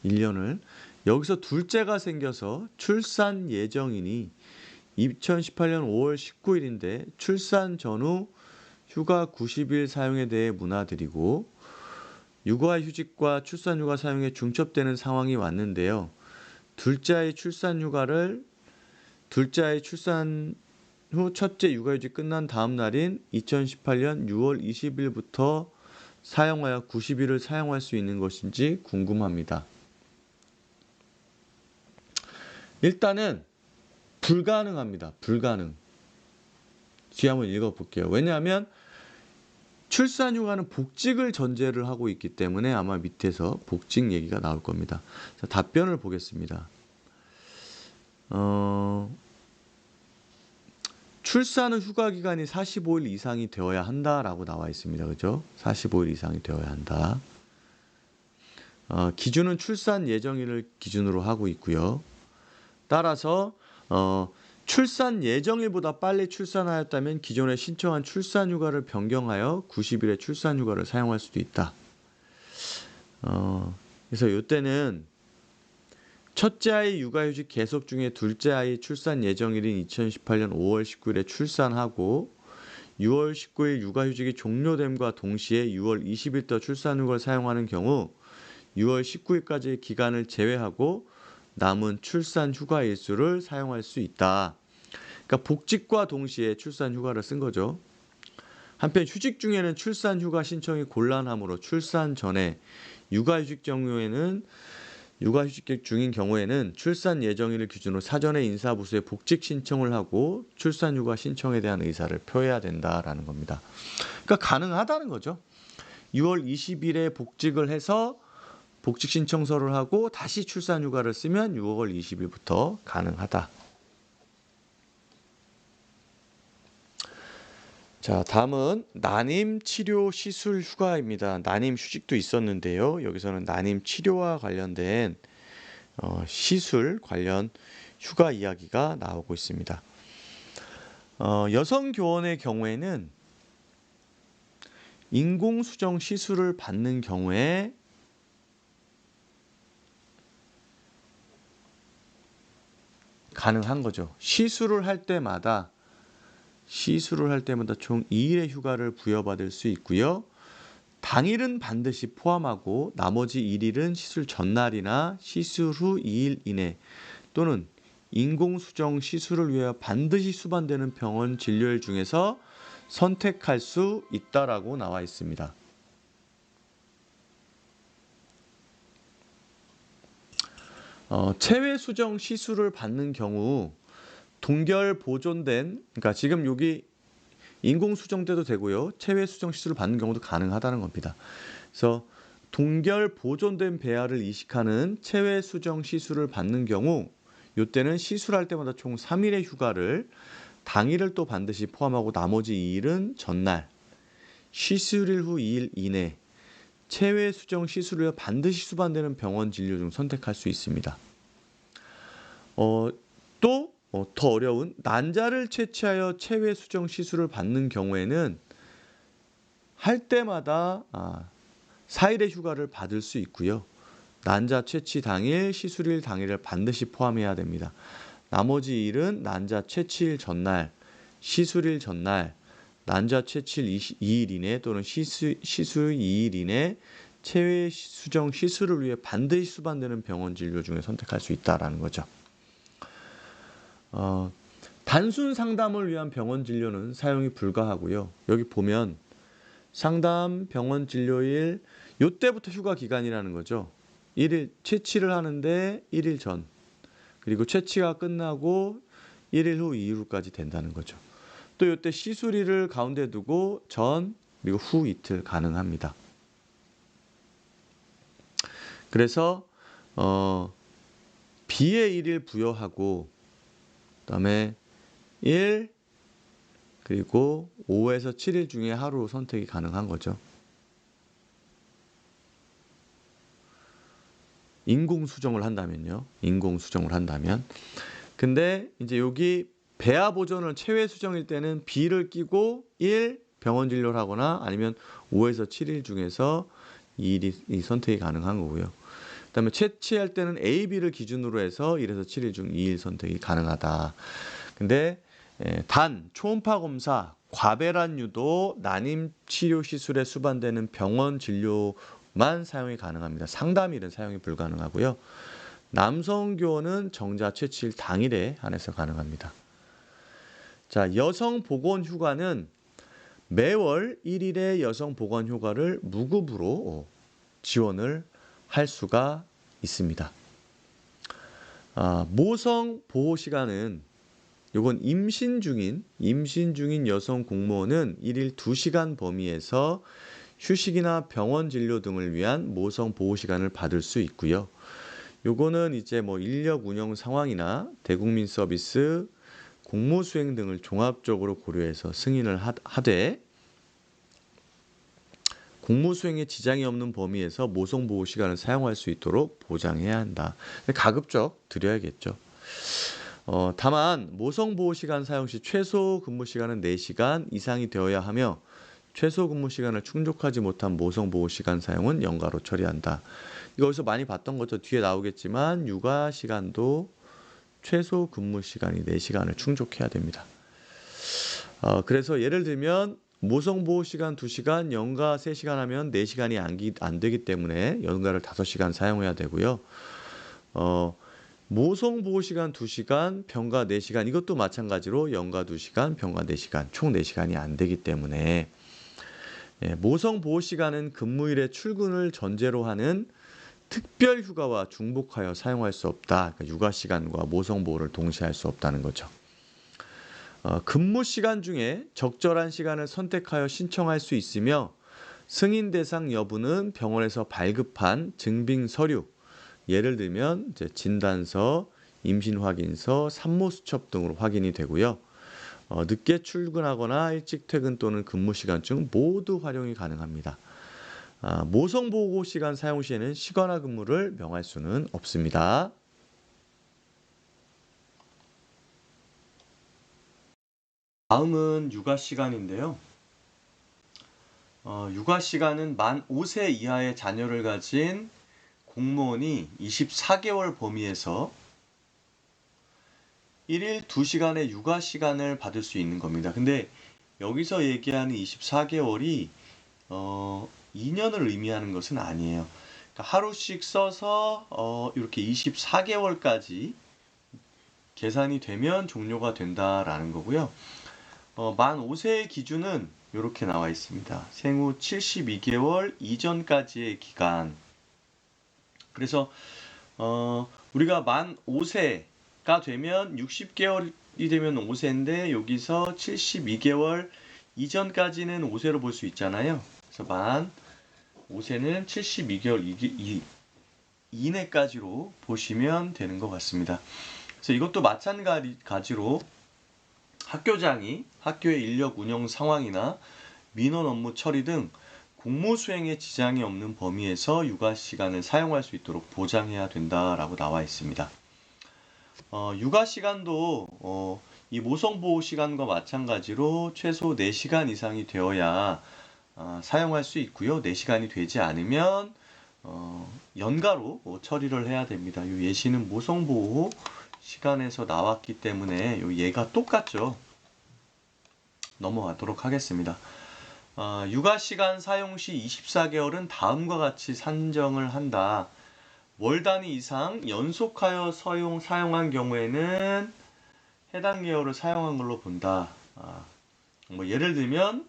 1년을. 여기서 둘째가 생겨서 출산 예정이니 2018년 5월 19일인데 출산 전후 휴가 90일 사용에 대해 문화드리고, 육아휴직과 출산휴가 사용에 중첩되는 상황이 왔는데요. 둘째 아이 출산 후 첫째 육아휴직 끝난 다음 날인 2018년 6월 20일부터 사용하여 90일을 사용할 수 있는 것인지 궁금합니다. 일단은 불가능합니다. 불가능. 뒤에 한번 읽어볼게요. 왜냐하면 출산휴가는 복직을 전제를 하고 있기 때문에 아마 밑에서 복직 얘기가 나올 겁니다. 자, 답변을 보겠습니다. 출산 후 휴가 기간이 45일 이상이 되어야 한다라고 나와 있습니다. 그죠? 45일 이상이 되어야 한다. 기준은 출산 예정일을 기준으로 하고 있고요. 따라서 출산 예정일보다 빨리 출산하였다면 기존에 신청한 출산휴가를 변경하여 90일의 출산휴가를 사용할 수도 있다. 그래서 이때는 첫째 아이 육아휴직 계속 중에 둘째 아이 출산 예정일인 2018년 5월 19일에 출산하고 6월 19일 육아휴직이 종료됨과 동시에 6월 20일부터 출산휴가를 사용하는 경우 6월 19일까지의 기간을 제외하고 남은 출산 휴가 일수를 사용할 수 있다. 그러니까 복직과 동시에 출산 휴가를 쓴 거죠. 한편 휴직 중에는 출산 휴가 신청이 곤란하므로 출산 전에 육아휴직 중인 경우에는 출산 예정일을 기준으로 사전에 인사부서에 복직 신청을 하고 출산 휴가 신청에 대한 의사를 표해야 된다라는 겁니다. 그러니까 가능하다는 거죠. 6월 20일에 복직을 해서 복직 신청서를 하고 다시 출산 휴가를 쓰면 6월 20일부터 가능하다. 자, 다음은 난임 치료 시술 휴가입니다. 난임 휴직도 있었는데요. 여기서는 난임 치료와 관련된 시술 관련 휴가 이야기가 나오고 있습니다. 여성 교원의 경우에는 인공수정 시술을 받는 경우에 가능한 거죠. 시술을 할 때마다 총 2일의 휴가를 부여받을 수 있고요. 당일은 반드시 포함하고 나머지 1일은 시술 전날이나 시술 후 2일 이내 또는 인공수정 시술을 위하여 반드시 수반되는 병원 진료일 중에서 선택할 수 있다라고 나와 있습니다. 체외 수정 시술을 받는 경우 동결 보존된, 그러니까 지금 여기 인공 수정 때도 되고요. 체외 수정 시술을 받는 경우도 가능하다는 겁니다. 그래서 동결 보존된 배아를 이식하는 체외 수정 시술을 받는 경우 이때는 시술할 때마다 총 3일의 휴가를 당일을 또 반드시 포함하고 나머지 2일은 전날, 시술일 후 2일 이내 체외 수정 시술을 위해 반드시 수반되는 병원 진료 중 선택할 수 있습니다. 또 더 어려운 난자를 채취하여 체외 수정 시술을 받는 경우에는 할 때마다 4일의 휴가를 받을 수 있고요. 난자 채취 당일, 시술일 당일을 반드시 포함해야 됩니다. 나머지 일은 난자 채취일 전날, 시술일 전날, 난자 채취일 2일 이내 또는 시술 2일 이내 체외 수정 시술을 위해 반드시 수반되는 병원 진료 중에 선택할 수 있다라는 거죠. 단순 상담을 위한 병원 진료는 사용이 불가하고요. 여기 보면 상담, 병원 진료일 요때부터 휴가 기간이라는 거죠. 1일 채취를 하는데 1일 전, 그리고 채취가 끝나고 1일 후 이후까지 된다는 거죠. 또 요때 시술일을 가운데 두고 전 그리고 후 이틀 가능합니다. 그래서 B에 1일 부여하고 그다음에 1 그리고 5에서 7일 중에 하루 선택이 가능한 거죠. 인공 수정을 한다면요. 인공 수정을 한다면. 근데 이제 여기 배아 보존을 체외 수정일 때는 B를 끼고 1 병원 진료를 하거나 아니면 5에서 7일 중에서 이 선택이 가능한 거고요. 그다음에 채취할 때는 A, B를 기준으로 해서 1에서 7일 중 2일 선택이 가능하다. 근데 단 초음파 검사, 과배란 유도, 난임 치료 시술에 수반되는 병원 진료만 사용이 가능합니다. 상담일은 사용이 불가능하고요. 남성 교원은 정자 채취일 당일에 한해서 가능합니다. 자, 여성 보건 휴가는 매월 1일의 여성 보건 휴가를 무급으로 지원을 할 수가 있습니다. 모성 보호 시간은 요건 임신 중인 여성 공무원은 1일 2시간 범위에서 휴식이나 병원 진료 등을 위한 모성 보호 시간을 받을 수 있고요. 요거는 이제 뭐 인력 운영 상황이나 대국민 서비스, 공무 수행 등을 종합적으로 고려해서 승인을 하되 공무 수행에 지장이 없는 범위에서 모성 보호 시간을 사용할 수 있도록 보장해야 한다. 가급적 드려야겠죠. 다만 모성 보호 시간 사용 시 최소 근무 시간은 4시간 이상이 되어야 하며 최소 근무 시간을 충족하지 못한 모성 보호 시간 사용은 연가로 처리한다. 이거 어디서 많이 봤던 거죠. 뒤에 나오겠지만 육아 시간도 최소 근무 시간이 4시간을 충족해야 됩니다. 그래서 예를 들면 모성 보호 시간 2시간, 연가 3시간 하면 4시간이 안 되기 때문에 연가를 5시간 사용해야 되고요. 모성 보호 시간 2시간, 병가 4시간 이것도 마찬가지로 연가 2시간, 병가 4시간 총 4시간이 안 되기 때문에 모성 보호 시간은 근무일에 출근을 전제로 하는 특별 휴가와 중복하여 사용할 수 없다. 그러니까 육아 시간과 모성 보호를 동시에 할 수 없다는 거죠. 근무 시간 중에 적절한 시간을 선택하여 신청할 수 있으며 승인 대상 여부는 병원에서 발급한 증빙 서류, 예를 들면 이제 진단서, 임신 확인서, 산모 수첩 등으로 확인이 되고요. 늦게 출근하거나 일찍 퇴근 또는 근무 시간 중 모두 활용이 가능합니다. 모성 보호 시간 사용 시에는 시간화 근무를 명할 수는 없습니다. 다음은 육아 시간인데요. 육아 시간은 만 5세 이하의 자녀를 가진 공무원이 24개월 범위에서 1일 2시간의 육아 시간을 받을 수 있는 겁니다. 근데 여기서 얘기하는 24개월이 2년을 의미하는 것은 아니에요. 그러니까 하루씩 써서 이렇게 24개월까지 계산이 되면 종료가 된다라는 거고요. 만 5세의 기준은 이렇게 나와 있습니다. 생후 72개월 이전까지의 기간. 그래서 우리가 만 5세가 되면 60개월이 되면 5세인데 여기서 72개월 이전까지는 5세로 볼 수 있잖아요. 그래서 만 5세는 72개월 이내까지로 보시면 되는 것 같습니다. 그래서 이것도 마찬가지로 학교장이 학교의 인력 운영 상황이나 민원 업무 처리 등 공무 수행에 지장이 없는 범위에서 육아 시간을 사용할 수 있도록 보장해야 된다라고 나와 있습니다. 육아 시간도 이 모성 보호 시간과 마찬가지로 최소 4시간 이상이 되어야 사용할 수 있고요. 4시간이 되지 않으면 연가로 처리를 해야 됩니다. 이 예시는 모성 보호 시간에서 나왔기 때문에 얘가 똑같죠. 넘어가도록 하겠습니다. 육아 시간 사용 시 24개월은 다음과 같이 산정을 한다. 월 단위 이상 연속하여 사용한 경우에는 해당 개월을 사용한 걸로 본다. 뭐 예를 들면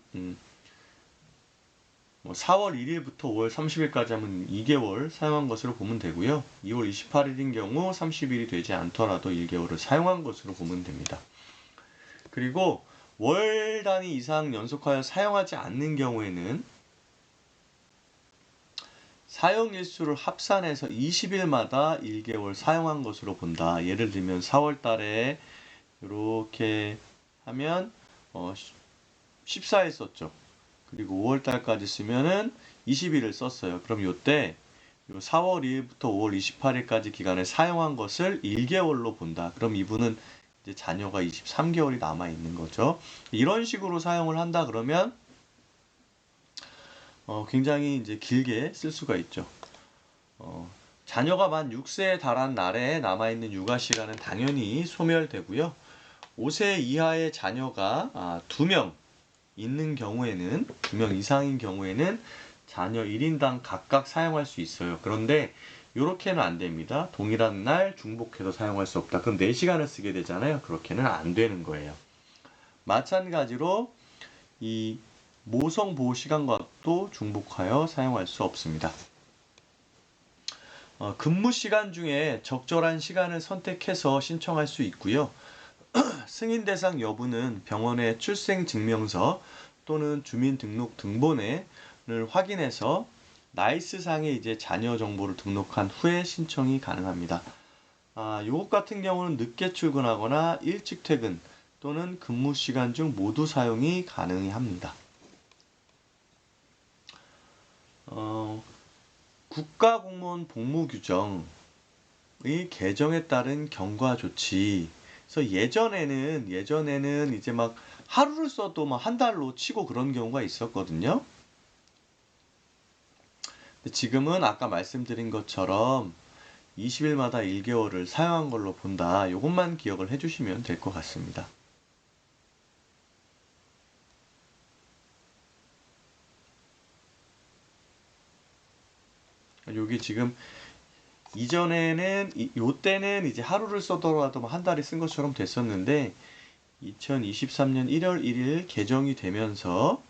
뭐 4월 1일부터 5월 30일까지 하면 2개월 사용한 것으로 보면 되고요. 2월 28일인 경우 30일이 되지 않더라도 1개월을 사용한 것으로 보면 됩니다. 그리고 월 단위 이상 연속하여 사용하지 않는 경우에는 사용 일수를 합산해서 20일마다 1개월 사용한 것으로 본다. 예를 들면 4월 달에 이렇게 하면 14일 썼죠. 그리고 5월 달까지 쓰면은 20일을 썼어요. 그럼 이때 4월 2일부터 5월 28일까지 기간을 사용한 것을 1개월로 본다. 그럼 이분은 이제 자녀가 23개월이 남아 있는 거죠. 이런 식으로 사용을 한다 그러면 굉장히 이제 길게 쓸 수가 있죠. 자녀가 만 6세에 달한 날에 남아있는 육아 시간은 당연히 소멸되고요. 5세 이하의 자녀가 2명 있는 경우에는, 2명 이상인 경우에는 자녀 1인당 각각 사용할 수 있어요. 그런데 이렇게는 안 됩니다. 동일한 날 중복해서 사용할 수 없다. 그럼 4시간을 쓰게 되잖아요. 그렇게는 안 되는 거예요. 마찬가지로 이 모성 보호 시간과도 중복하여 사용할 수 없습니다. 근무 시간 중에 적절한 시간을 선택해서 신청할 수 있고요. 승인 대상 여부는 병원의 출생증명서 또는 주민등록 등본을 확인해서 나이스상에 이제 자녀 정보를 등록한 후에 신청이 가능합니다. 요것 같은 경우는 늦게 출근하거나 일찍 퇴근 또는 근무 시간 중 모두 사용이 가능합니다. 국가공무원 복무규정의 개정에 따른 경과 조치. 그래서 예전에는 이제 막 하루를 써도 막 한 달로 치고 그런 경우가 있었거든요. 근데 지금은 아까 말씀드린 것처럼 20일마다 1개월을 사용한 걸로 본다. 이것만 기억을 해주시면 될 것 같습니다. 여기 지금 이전에는 요때는 이제 하루를 써더라도 한 달에 쓴 것처럼 됐었는데 2023년 1월 1일 개정이 되면서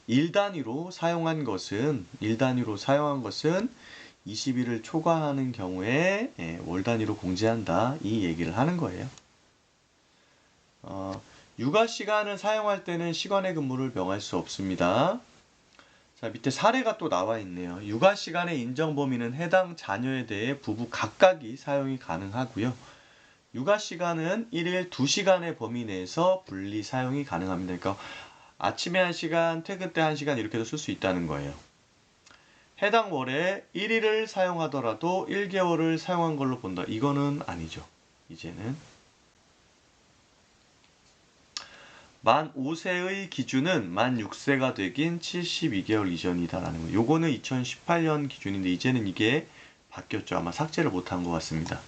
일 단위로 사용한 것은 20일을 초과하는 경우에 월 단위로 공제한다 이 얘기를 하는 거예요. 육아 시간을 사용할 때는 시간의 근무를 명할 수 없습니다. 자, 밑에 사례가 또 나와 있네요. 육아 시간의 인정 범위는 해당 자녀에 대해 부부 각각이 사용이 가능하고요. 육아 시간은 1일 2시간의 범위 내에서 분리 사용이 가능합니다. 그러니까 아침에 1시간, 퇴근 때 1시간 이렇게도 쓸 수 있다는 거예요. 해당 월에 1일을 사용하더라도 1개월을 사용한 걸로 본다. 이거는 아니죠. 이제는. 만 5세의 기준은 만 6세가 되긴 72개월 이전이다라는 거. 요거는 2018년 기준인데 이제는 이게 바뀌었죠. 아마 삭제를 못한 것 같습니다.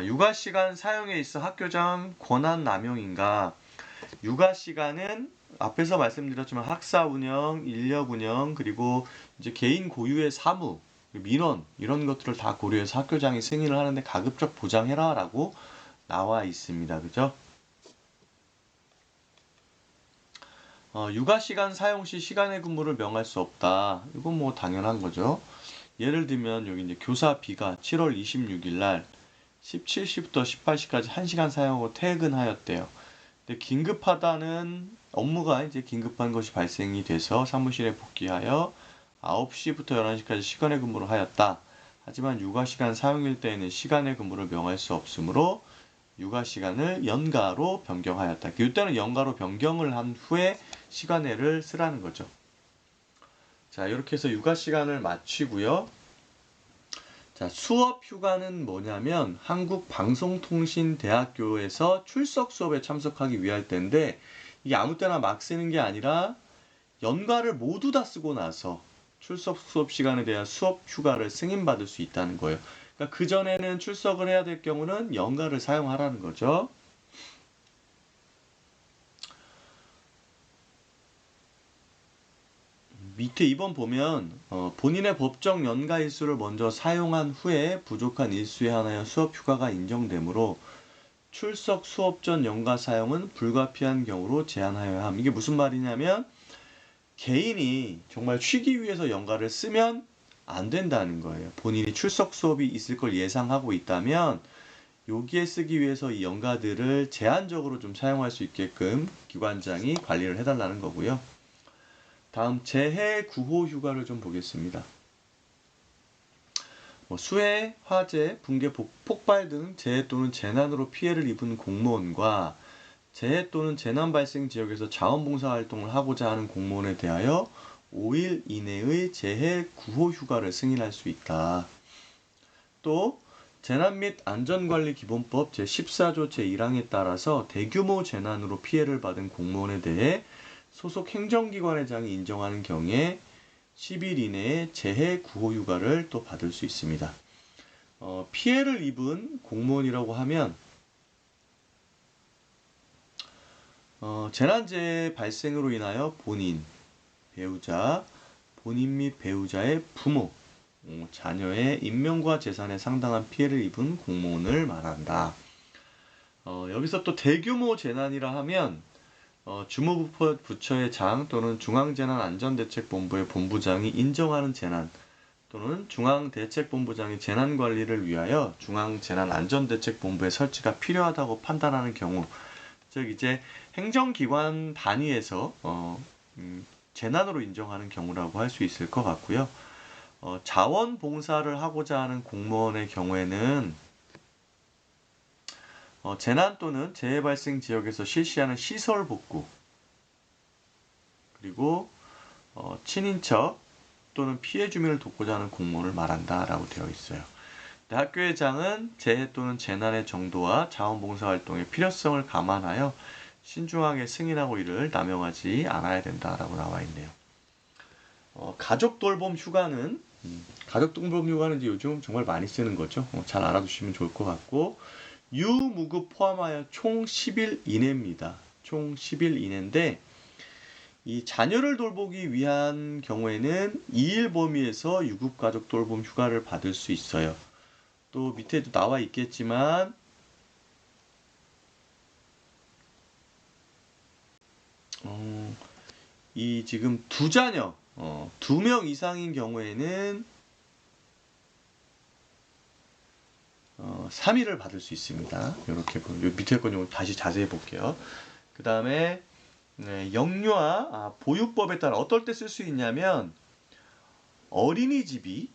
육아 시간 사용에 있어 학교장 권한 남용인가? 육아 시간은 앞에서 말씀드렸지만 학사 운영, 인력 운영, 그리고 이제 개인 고유의 사무, 민원 이런 것들을 다 고려해서 학교장이 승인을 하는데 가급적 보장해라라고 나와 있습니다. 그죠? 육아 시간 사용 시 시간의 근무를 명할 수 없다. 이건 뭐 당연한 거죠. 예를 들면 여기 이제 교사 B가 7월 26일 날 17시부터 18시까지 1시간 사용하고 퇴근하였대요. 근데 긴급하다는 업무가 이제 긴급한 것이 발생이 돼서 사무실에 복귀하여 9시부터 11시까지 시간의 근무를 하였다. 하지만 육아 시간 사용일 때에는 시간의 근무를 명할 수 없으므로 육아 시간을 연가로 변경하였다. 이때는 연가로 변경을 한 후에 시간외를 쓰라는 거죠. 자, 이렇게 해서 육아 시간을 마치고요. 자, 수업 휴가는 뭐냐면 한국방송통신대학교에서 출석 수업에 참석하기 위할 때인데 이게 아무 때나 막 쓰는 게 아니라 연가를 모두 다 쓰고 나서 출석 수업 시간에 대한 수업 휴가를 승인받을 수 있다는 거예요. 그러니까 그전에는 출석을 해야 될 경우는 연가를 사용하라는 거죠. 밑에 2번 보면 본인의 법정 연가 일수를 먼저 사용한 후에 부족한 일수에 한하여 수업 휴가가 인정되므로 출석 수업 전 연가 사용은 불가피한 경우로 제한하여야 함. 이게 무슨 말이냐면 개인이 정말 쉬기 위해서 연가를 쓰면 안 된다는 거예요. 본인이 출석 수업이 있을 걸 예상하고 있다면 여기에 쓰기 위해서 이 연가들을 제한적으로 좀 사용할 수 있게끔 기관장이 관리를 해달라는 거고요. 다음 재해 구호 휴가를 좀 보겠습니다. 수해, 화재, 붕괴, 폭발 등 재해 또는 재난으로 피해를 입은 공무원과 재해 또는 재난 발생 지역에서 자원봉사 활동을 하고자 하는 공무원에 대하여 5일 이내의 재해 구호 휴가를 승인할 수 있다. 또 재난 및 안전관리기본법 제14조 제1항에 따라서 대규모 재난으로 피해를 받은 공무원에 대해 소속 행정기관회장이 인정하는 경우에 10일 이내에 재해 구호 휴가를 또 받을 수 있습니다. 피해를 입은 공무원이라고 하면 재난재해 발생으로 인하여 본인, 배우자, 본인 및 배우자의 부모, 자녀의 인명과 재산에 상당한 피해를 입은 공무원을 말한다. 여기서 또 대규모 재난이라 하면 주무부처의 장 또는 중앙재난안전대책본부의 본부장이 인정하는 재난 또는 중앙대책본부장이 재난관리를 위하여 중앙재난안전대책본부의 설치가 필요하다고 판단하는 경우, 즉 이제 행정기관 단위에서 재난으로 인정하는 경우라고 할 수 있을 것 같고요. 자원봉사를 하고자 하는 공무원의 경우에는 재난 또는 재해 발생 지역에서 실시하는 시설 복구, 그리고 친인척 또는 피해 주민을 돕고자 하는 공무원을 말한다 라고 되어 있어요. 학교의 장은 재해 또는 재난의 정도와 자원봉사 활동의 필요성을 감안하여 신중하게 승인하고 이를 남용하지 않아야 된다라고 나와 있네요. 가족 돌봄 휴가는 이제 요즘 정말 많이 쓰는 거죠. 잘 알아두시면 좋을 것 같고, 유무급 포함하여 총 10일 이내입니다. 총 10일 이내인데 이 자녀를 돌보기 위한 경우에는 2일 범위에서 유급 가족 돌봄 휴가를 받을 수 있어요. 또 밑에도 나와 있겠지만 이 지금 두 자녀 2명 이상인 경우에는 3일을 받을 수 있습니다. 이렇게 밑에 거 좀 다시 자세히 볼게요. 그 다음에 영유아 보육법에 따라 어떨 때 쓸 수 있냐면 어린이집이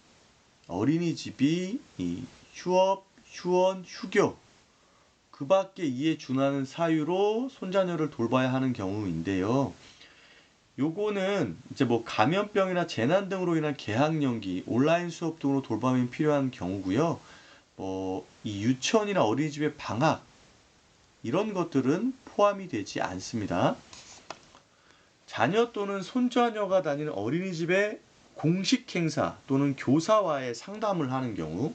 이 휴업, 휴원, 휴교 그 밖에 이에 준하는 사유로 손자녀를 돌봐야 하는 경우인데요. 요거는 이제 뭐 감염병이나 재난 등으로 인한 개학 연기, 온라인 수업 등으로 돌봄이 필요한 경우고요. 이 유치원이나 어린이집의 방학 이런 것들은 포함이 되지 않습니다. 자녀 또는 손자녀가 다니는 어린이집의 공식 행사 또는 교사와의 상담을 하는 경우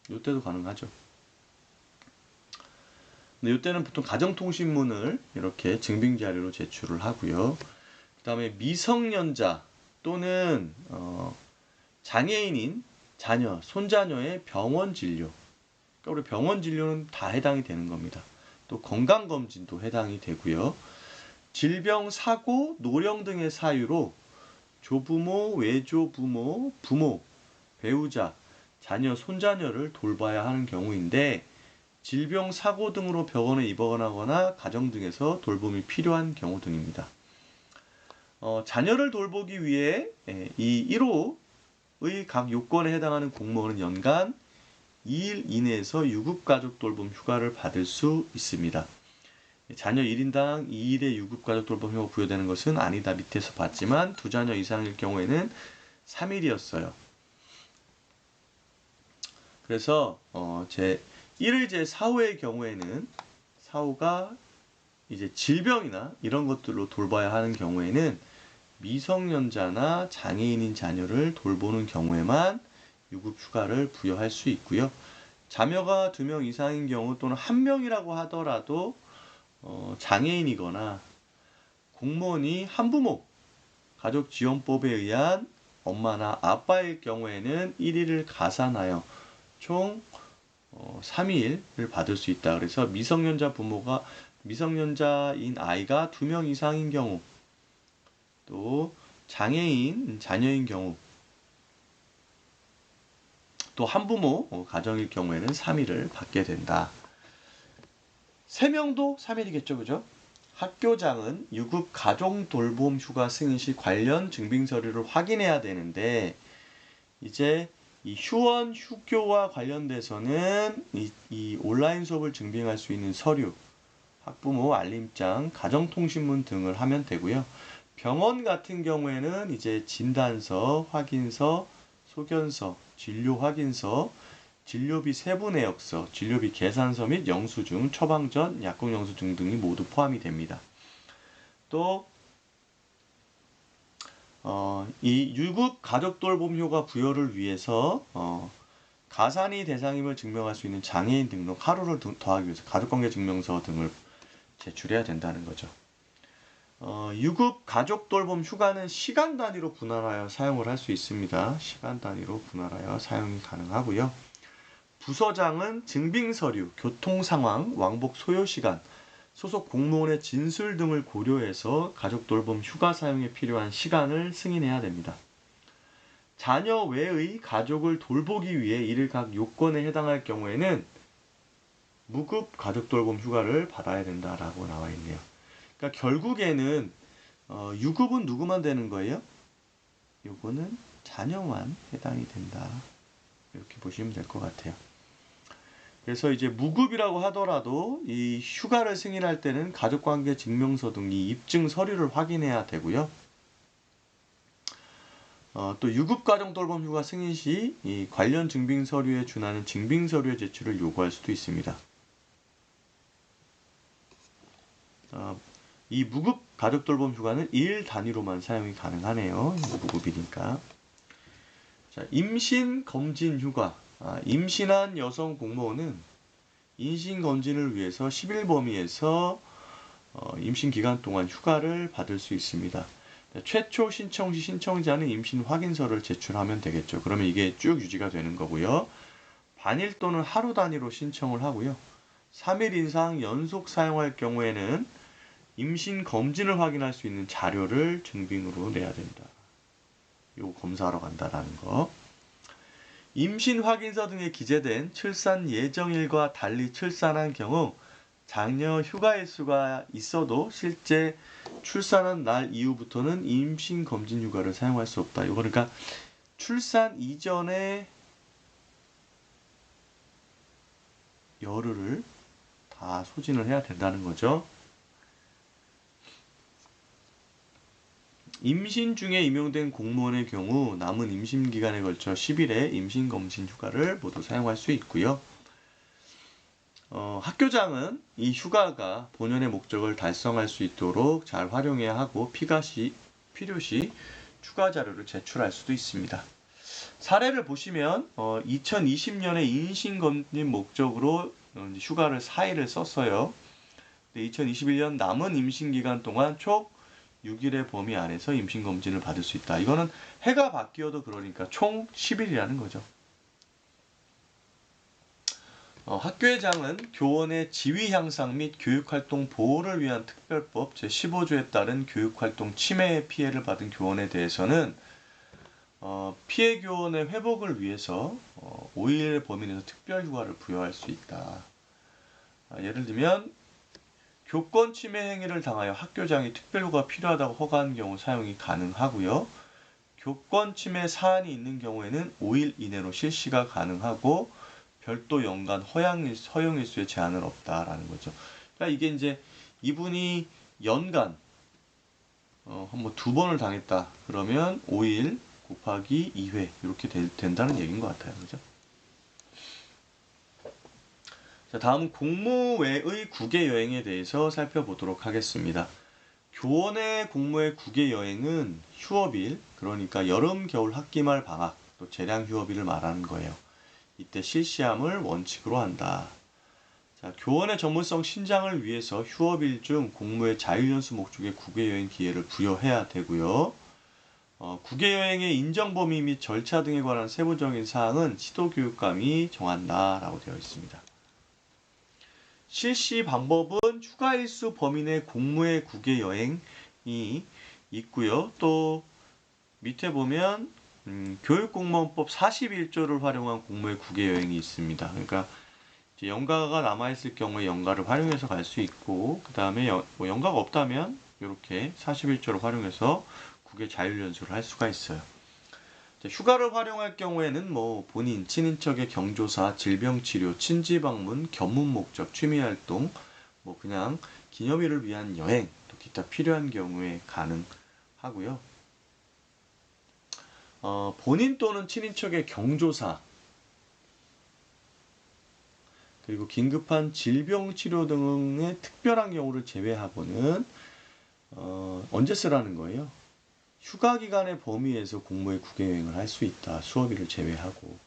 이때도 가능하죠. 근데 이때는 보통 가정통신문을 이렇게 증빙자료로 제출을 하고요. 그 다음에 미성년자 또는 장애인인 자녀, 손자녀의 병원 진료. 그러니까 우리 병원 진료는 다 해당이 되는 겁니다. 또 건강검진도 해당이 되고요. 질병, 사고, 노령 등의 사유로 조부모, 외조부모, 부모, 배우자, 자녀, 손자녀를 돌봐야 하는 경우인데 질병, 사고 등으로 병원에 입원하거나 가정 등에서 돌봄이 필요한 경우 등입니다. 자녀를 돌보기 위해 이 1호의 각 요건에 해당하는 공무원은 연간 2일 이내에서 유급가족 돌봄 휴가를 받을 수 있습니다. 자녀 1인당 2일의 유급가족 돌봄 휴가 부여되는 것은 아니다 밑에서 봤지만 두 자녀 이상일 경우에는 3일이었어요. 그래서 제 1의 제 4호의 경우에는 사호가 이제 질병이나 이런 것들로 돌봐야 하는 경우에는 미성년자나 장애인인 자녀를 돌보는 경우에만 유급 휴가를 부여할 수 있고요. 자녀가 2명 이상인 경우 또는 1명이라고 하더라도 장애인이거나 공무원이 한부모 가족지원법에 의한 엄마나 아빠일 경우에는 1일을 가산하여 총 3일을 받을 수 있다. 그래서 미성년자인 아이가 2명 이상인 경우, 또 장애인 자녀인 경우, 또 한부모 가정일 경우에는 3일을 받게 된다. 3명도 3일이겠죠, 그죠? 학교장은 유급 가족 돌봄 휴가 승인 시 관련 증빙 서류를 확인해야 되는데, 이제 이 휴원, 휴교와 관련돼서는 이 온라인 수업을 증빙할 수 있는 서류, 학부모 알림장, 가정통신문 등을 하면 되고요. 병원 같은 경우에는 이제 진단서, 확인서, 소견서, 진료 확인서, 진료비 세부 내역서, 진료비 계산서 및 영수증, 처방전, 약국 영수증 등이 모두 포함이 됩니다. 또 이 유급 가족 돌봄 휴가 부여를 위해서 가산이 대상임을 증명할 수 있는 장애인 등록 하루를 더하기 위해서 가족관계 증명서 등을 제출해야 된다는 거죠. 유급 가족 돌봄 휴가는 시간 단위로 분할하여 사용을 할 수 있습니다. 시간 단위로 분할하여 사용이 가능하고요. 부서장은 증빙 서류, 교통 상황, 왕복 소요 시간, 소속 공무원의 진술 등을 고려해서 가족 돌봄 휴가 사용에 필요한 시간을 승인해야 됩니다. 자녀 외의 가족을 돌보기 위해 이를 각 요건에 해당할 경우에는 무급 가족 돌봄 휴가를 받아야 된다라고 나와 있네요. 그러니까 결국에는 유급은 누구만 되는 거예요? 요거는 자녀만 해당이 된다. 이렇게 보시면 될 것 같아요. 그래서 이제 무급이라고 하더라도 이 휴가를 승인할 때는 가족관계 증명서 등 이 입증 서류를 확인해야 되고요. 또 유급 가정 돌봄 휴가 승인 시 이 관련 증빙 서류에 준하는 증빙 서류의 제출을 요구할 수도 있습니다. 이 무급 가족 돌봄 휴가는 일 단위로만 사용이 가능하네요. 무급이니까. 자, 임신 검진 휴가. 임신한 여성 공무원은 임신 검진을 위해서 10일 범위에서 임신 기간 동안 휴가를 받을 수 있습니다. 최초 신청 시 신청자는 임신 확인서를 제출하면 되겠죠. 그러면 이게 쭉 유지가 되는 거고요. 반일 또는 하루 단위로 신청을 하고요. 3일 이상 연속 사용할 경우에는 임신 검진을 확인할 수 있는 자료를 증빙으로 내야 된다. 요거 검사하러 간다라는 거. 임신 확인서 등에 기재된 출산 예정일과 달리 출산한 경우 장려 휴가 일수가 있어도 실제 출산한 날 이후부터는 임신 검진 휴가를 사용할 수 없다. 이거 그러니까 출산 이전에 열흘을 다 소진을 해야 된다는 거죠. 임신 중에 임용된 공무원의 경우 남은 임신 기간에 걸쳐 10일의 임신 검진 휴가를 모두 사용할 수 있고요. 학교장은 이 휴가가 본연의 목적을 달성할 수 있도록 잘 활용해야 하고 필요시 추가 자료를 제출할 수도 있습니다. 사례를 보시면 2020년에 임신 검진 목적으로 휴가를 4일을 썼어요. 2021년 남은 임신 기간 동안 총 6일의 범위 안에서 임신검진을 받을 수 있다. 이거는 해가 바뀌어도 그러니까 총 10일이라는 거죠. 학교회장은 교원의 지위 향상 및 교육활동 보호를 위한 특별법 제15조에 따른 교육활동 침해 피해를 받은 교원에 대해서는 피해 교원의 회복을 위해서 5일 범위 내에서 특별휴가를 부여할 수 있다. 예를 들면 교권 침해 행위를 당하여 학교장이 특별휴가 필요하다고 허가한 경우 사용이 가능하고요. 교권 침해 사안이 있는 경우에는 5일 이내로 실시가 가능하고 별도 연간 허용 일수의 제한은 없다라는 거죠. 그러니까 이게 이제 이분이 연간 한번 2번을 당했다. 그러면 5일 곱하기 2회 이렇게 된다는 얘기인 것 같아요. 그죠? 자, 다음 공무 외의 국외 여행에 대해서 살펴보도록 하겠습니다. 교원의 공무의 국외 여행은 휴업일, 그러니까 여름, 겨울, 학기말 방학, 또 재량 휴업일을 말하는 거예요. 이때 실시함을 원칙으로 한다. 자, 교원의 전문성 신장을 위해서 휴업일 중 공무의 자율연수 목적의 국외 여행 기회를 부여해야 되고요. 국외여행의 인정 범위 및 절차 등에 관한 세부적인 사항은 시도교육감이 정한다라고 되어 있습니다. 실시 방법은 휴가 일수 범위 내 공무회 국외여행이 있고요. 또 밑에 보면 교육공무원법 41조를 활용한 공무회 국외여행이 있습니다. 그러니까 이제 연가가 남아있을 경우에 연가를 활용해서 갈 수 있고, 그 다음에 뭐 연가가 없다면 이렇게 41조를 활용해서 국외 자율연수를 할 수가 있어요. 휴가를 활용할 경우에는 뭐 본인, 친인척의 경조사, 질병치료, 친지방문, 견문 목적, 취미활동, 뭐 그냥 기념일을 위한 여행, 또 기타 필요한 경우에 가능하고요. 본인 또는 친인척의 경조사, 그리고 긴급한 질병치료 등의 특별한 경우를 제외하고는 언제 쓰라는 거예요? 휴가 기간의 범위에서 공무회 국외여행을 할 수 있다. 수업일을 제외하고.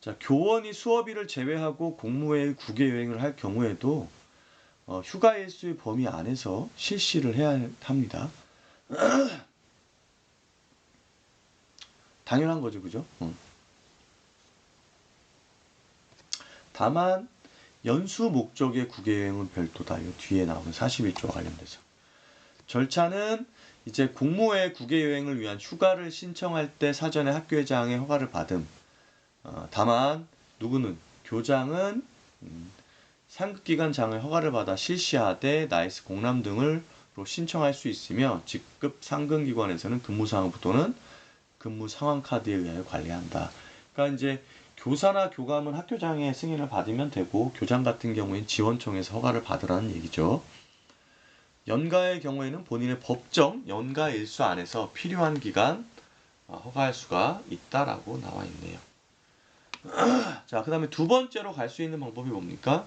자, 교원이 수업일을 제외하고 공무회 국외여행을 할 경우에도 휴가 일수의 범위 안에서 실시를 해야 합니다. 당연한 거죠, 그죠? 다만 연수 목적의 국외여행은 별도다. 이 뒤에 나오는 41조와 관련돼서. 절차는 이제 공무회 국외여행을 위한 휴가를 신청할 때 사전에 학교회장의 허가를 받음. 다만 누구는 교장은 상급기관 장의 허가를 받아 실시하되 나이스 공람 등으로 신청할 수 있으며 직급 상근기관에서는 근무사항부 또는 근무상황 카드에 의하여 관리한다. 그러니까 이제 교사나 교감은 학교장의 승인을 받으면 되고 교장 같은 경우엔 지원청에서 허가를 받으라는 얘기죠. 연가의 경우에는 본인의 법정 연가 일수 안에서 필요한 기간 허가할 수가 있다라고 나와 있네요. 자, 그 다음에 두 번째로 갈 수 있는 방법이 뭡니까?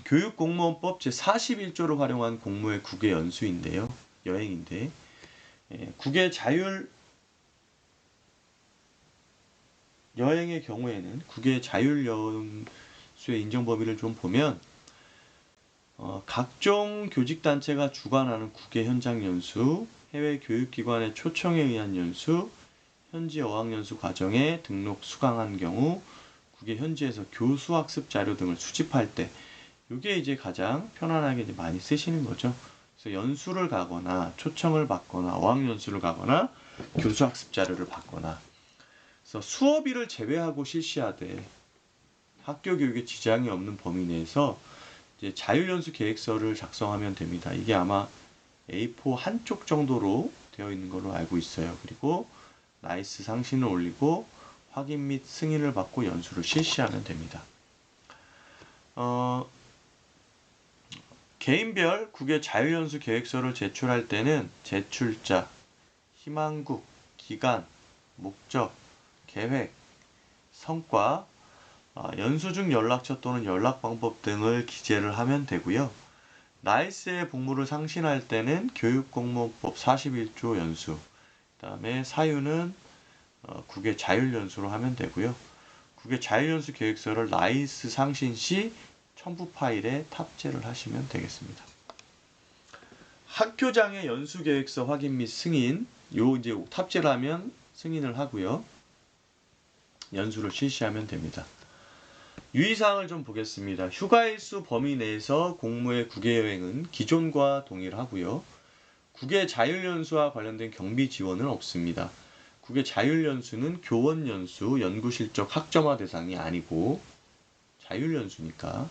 교육공무원법 제41조를 활용한 공무회 국외 연수인데요. 여행인데 국외 자율 여행의 경우에는 국외 자율 연수의 인정 범위를 좀 보면 각종 교직단체가 주관하는 국외 현장 연수, 해외 교육기관의 초청에 의한 연수, 현지 어학연수 과정에 등록 수강한 경우 국외 현지에서 교수학습 자료 등을 수집할 때 이게 이제 가장 편안하게 이제 많이 쓰시는 거죠. 그래서 연수를 가거나 초청을 받거나 어학연수를 가거나 교수학습 자료를 받거나 그래서 수업일을 제외하고 실시하되 학교 교육에 지장이 없는 범위 내에서 이제 자율연수 계획서를 작성하면 됩니다. 이게 아마 A4 한쪽 정도로 되어 있는 걸로 알고 있어요. 그리고 나이스 상신을 올리고 확인 및 승인을 받고 연수를 실시하면 됩니다. 개인별 국외 자율연수 계획서를 제출할 때는 제출자, 희망국, 기간, 목적, 계획, 성과, 연수 중 연락처 또는 연락 방법 등을 기재를 하면 되고요. 나이스의 복무를 상신할 때는 교육공무원법 41조 연수, 그 다음에 사유는 국외 자율연수로 하면 되고요. 국외 자율연수 계획서를 나이스 상신 시 첨부 파일에 탑재를 하시면 되겠습니다. 학교장의 연수 계획서 확인 및 승인, 요 이제 탑재를 하면 승인을 하고요. 연수를 실시하면 됩니다. 유의사항을 좀 보겠습니다. 휴가일수 범위 내에서 공무회 국외여행은 기존과 동일하고요. 국외 자율연수와 관련된 경비 지원은 없습니다. 국외 자율연수는 교원연수, 연구실적 학점화 대상이 아니고 자율연수니까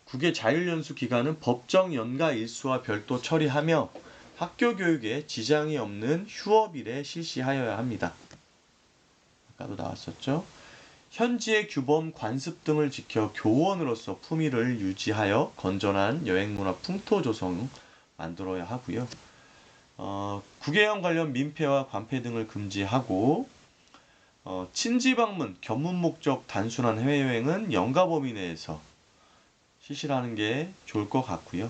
국외 자율연수 기간은 법정 연가 일수와 별도 처리하며 학교 교육에 지장이 없는 휴업일에 실시하여야 합니다. 아까도 나왔었죠. 현지의 규범, 관습 등을 지켜 교원으로서 품위를 유지하여 건전한 여행문화 풍토 조성 만들어야 하고요. 국외여행 관련 민폐와 관폐 등을 금지하고 친지 방문, 견문 목적 단순한 해외여행은 연가 범위 내에서 실시를 하는 게 좋을 것 같고요.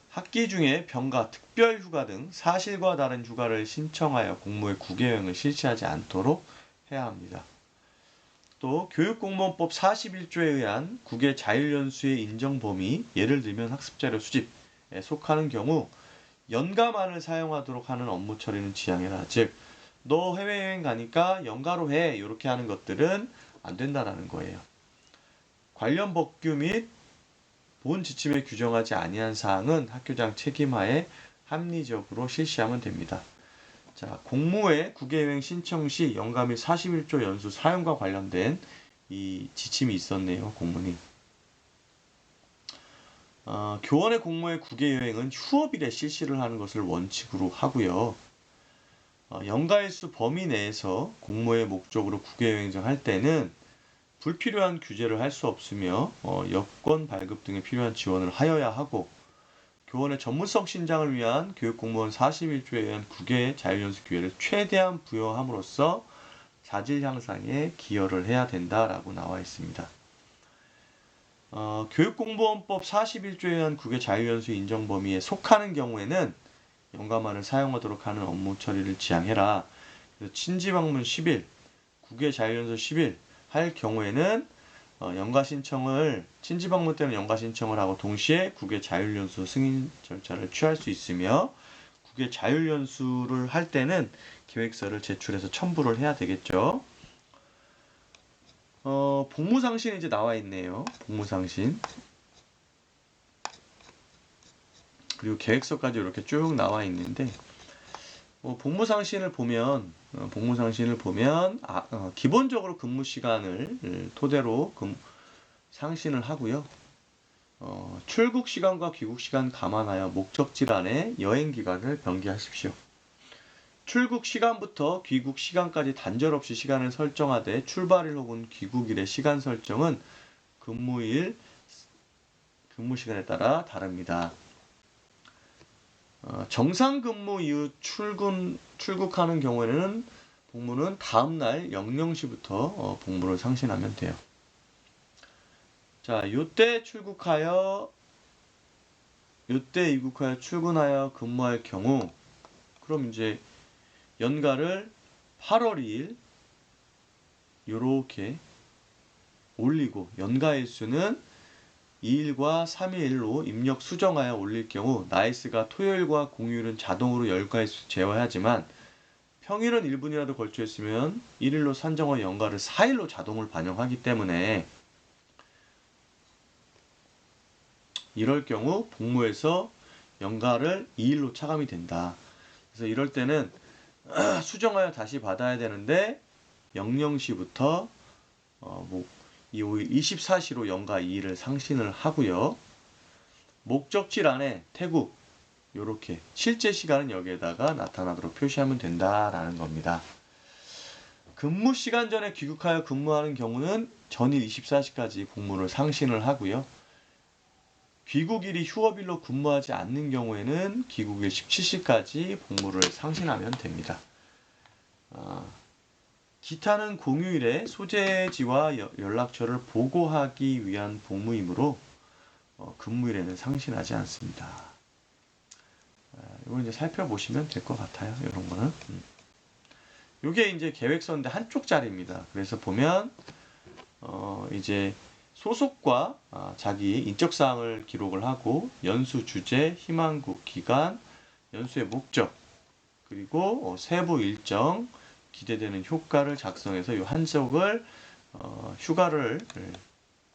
학기 중에 병가, 특별휴가 등 사실과 다른 휴가를 신청하여 공무회 국외여행을 실시하지 않도록 해야 합니다. 또 교육공무원법 41조에 의한 국외 자율연수의 인정 범위, 예를 들면 학습자료 수집에 속하는 경우 연가만을 사용하도록 하는 업무 처리는 지양해라. 즉, 너 해외여행 가니까 연가로 해. 이렇게 하는 것들은 안 된다라는 거예요. 관련 법규 및 본 지침에 규정하지 아니한 사항은 학교장 책임하에 합리적으로 실시하면 됩니다. 자, 공무회 국외여행 신청 시 연가 및 41조 연수 사용과 관련된 이 지침이 있었네요. 공문이. 교원의 공무회 국외여행은 휴업일에 실시를 하는 것을 원칙으로 하고요. 연가일수 범위 내에서 공무회 목적으로 국외여행을 할 때는 불필요한 규제를 할 수 없으며 여권 발급 등에 필요한 지원을 하여야 하고, 교원의 전문성 신장을 위한 교육공무원 41조에 의한 국외 자율연수 기회를 최대한 부여함으로써 자질 향상에 기여를 해야 된다라고 나와 있습니다. 교육공무원법 41조에 의한 국외 자율연수 인정 범위에 속하는 경우에는 연가만을 사용하도록 하는 업무 처리를 지양해라. 그래서 친지방문 10일, 국외 자율연수 10일 할 경우에는 연가 신청을 친지방문 때는 연가 신청을 하고 동시에 국외 자율연수 승인 절차를 취할 수 있으며, 국외 자율연수를 할 때는 계획서를 제출해서 첨부를 해야 되겠죠. 복무상신이 이제 나와 있네요. 복무상신. 그리고 계획서까지 이렇게 쭉 나와 있는데, 복무상신을 보면 기본적으로 근무 시간을 토대로 상신을 하고요. 출국 시간과 귀국 시간 감안하여 목적지 안에 여행 기간을 변기하십시오. 출국 시간부터 귀국 시간까지 단절 없이 시간을 설정하되 출발일 혹은 귀국일의 시간 설정은 근무 시간에 따라 다릅니다. 정상 근무 이후 출국하는 경우에는 복무는 다음날 00시부터 복무를 상신하면 돼요. 자, 요때 입국하여 출근하여 근무할 경우, 그럼 이제 연가를 8월 2일 요렇게 올리고, 연가일수는 2일과 3일로 입력 수정하여 올릴 경우 나이스가 토요일과 공휴일은 자동으로 연가일수 제외하지만 평일은 1분이라도 걸쳐 있으면 1일로 산정하여 연가를 4일로 자동을 반영하기 때문에, 이럴 경우 복무에서 연가를 2일로 차감이 된다. 그래서 이럴 때는 수정하여 다시 받아야 되는데 00시부터 24시로 연가 2일을 상신을 하고요. 목적지란에 태국 요렇게 실제 시간은 여기에다가 나타나도록 표시하면 된다라는 겁니다. 근무 시간 전에 귀국하여 근무하는 경우는 전일 24시까지 복무를 상신을 하고요. 귀국일이 휴업일로 근무하지 않는 경우에는 귀국일 17시까지 복무를 상신하면 됩니다. 기타는 공휴일에 소재지와 연락처를 보고하기 위한 복무이므로 근무일에는 상신하지 않습니다. 이거 이제 살펴보시면 될 것 같아요. 이런 거는. 이게 이제 계획서인데 한쪽 짜리입니다. 그래서 보면 이제 소속과 자기 인적사항을 기록을 하고, 연수 주제, 희망국, 기간, 연수의 목적, 그리고 세부 일정, 기대되는 효과를 작성해서 이 한 쪽을 휴가를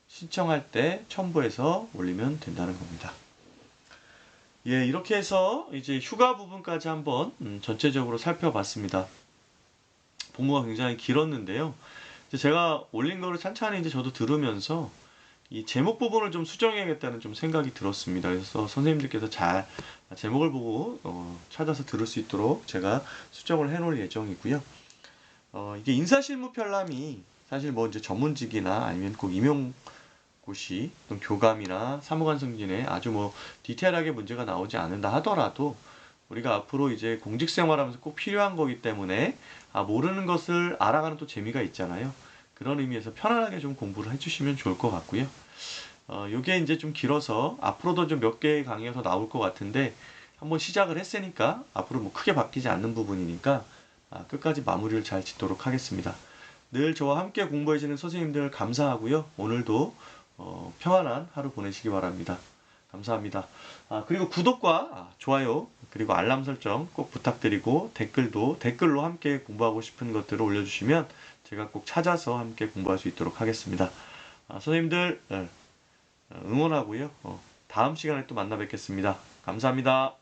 신청할 때 첨부해서 올리면 된다는 겁니다. 예, 이렇게 해서 이제 휴가 부분까지 한번 전체적으로 살펴봤습니다. 복무가 굉장히 길었는데요. 제가 올린 거를 찬찬히 이제 저도 들으면서 이 제목 부분을 좀 수정해야겠다는 좀 생각이 들었습니다. 그래서 선생님들께서 잘 제목을 보고 찾아서 들을 수 있도록 제가 수정을 해놓을 예정이고요. 이게 인사실무 편람이 사실 뭐 이제 전문직이나 아니면 꼭 임용고시 또는 교감이나 사무관 승진에 아주 뭐 디테일하게 문제가 나오지 않는다 하더라도, 우리가 앞으로 이제 공직 생활하면서 꼭 필요한 거기 때문에 모르는 것을 알아가는 또 재미가 있잖아요. 그런 의미에서 편안하게 좀 공부를 해주시면 좋을 것 같고요. 요게 이제 좀 길어서 앞으로도 좀 몇 개의 강의가 더 나올 것 같은데, 한번 시작을 했으니까 앞으로 뭐 크게 바뀌지 않는 부분이니까 끝까지 마무리를 잘 짓도록 하겠습니다. 늘 저와 함께 공부해 주시는 선생님들 감사하고요. 오늘도 평안한 하루 보내시기 바랍니다. 감사합니다. 그리고 구독과 좋아요 그리고 알람 설정 꼭 부탁드리고 댓글로 함께 공부하고 싶은 것들을 올려주시면 제가 꼭 찾아서 함께 공부할 수 있도록 하겠습니다. 선생님들 응원하고요. 다음 시간에 또 만나 뵙겠습니다. 감사합니다.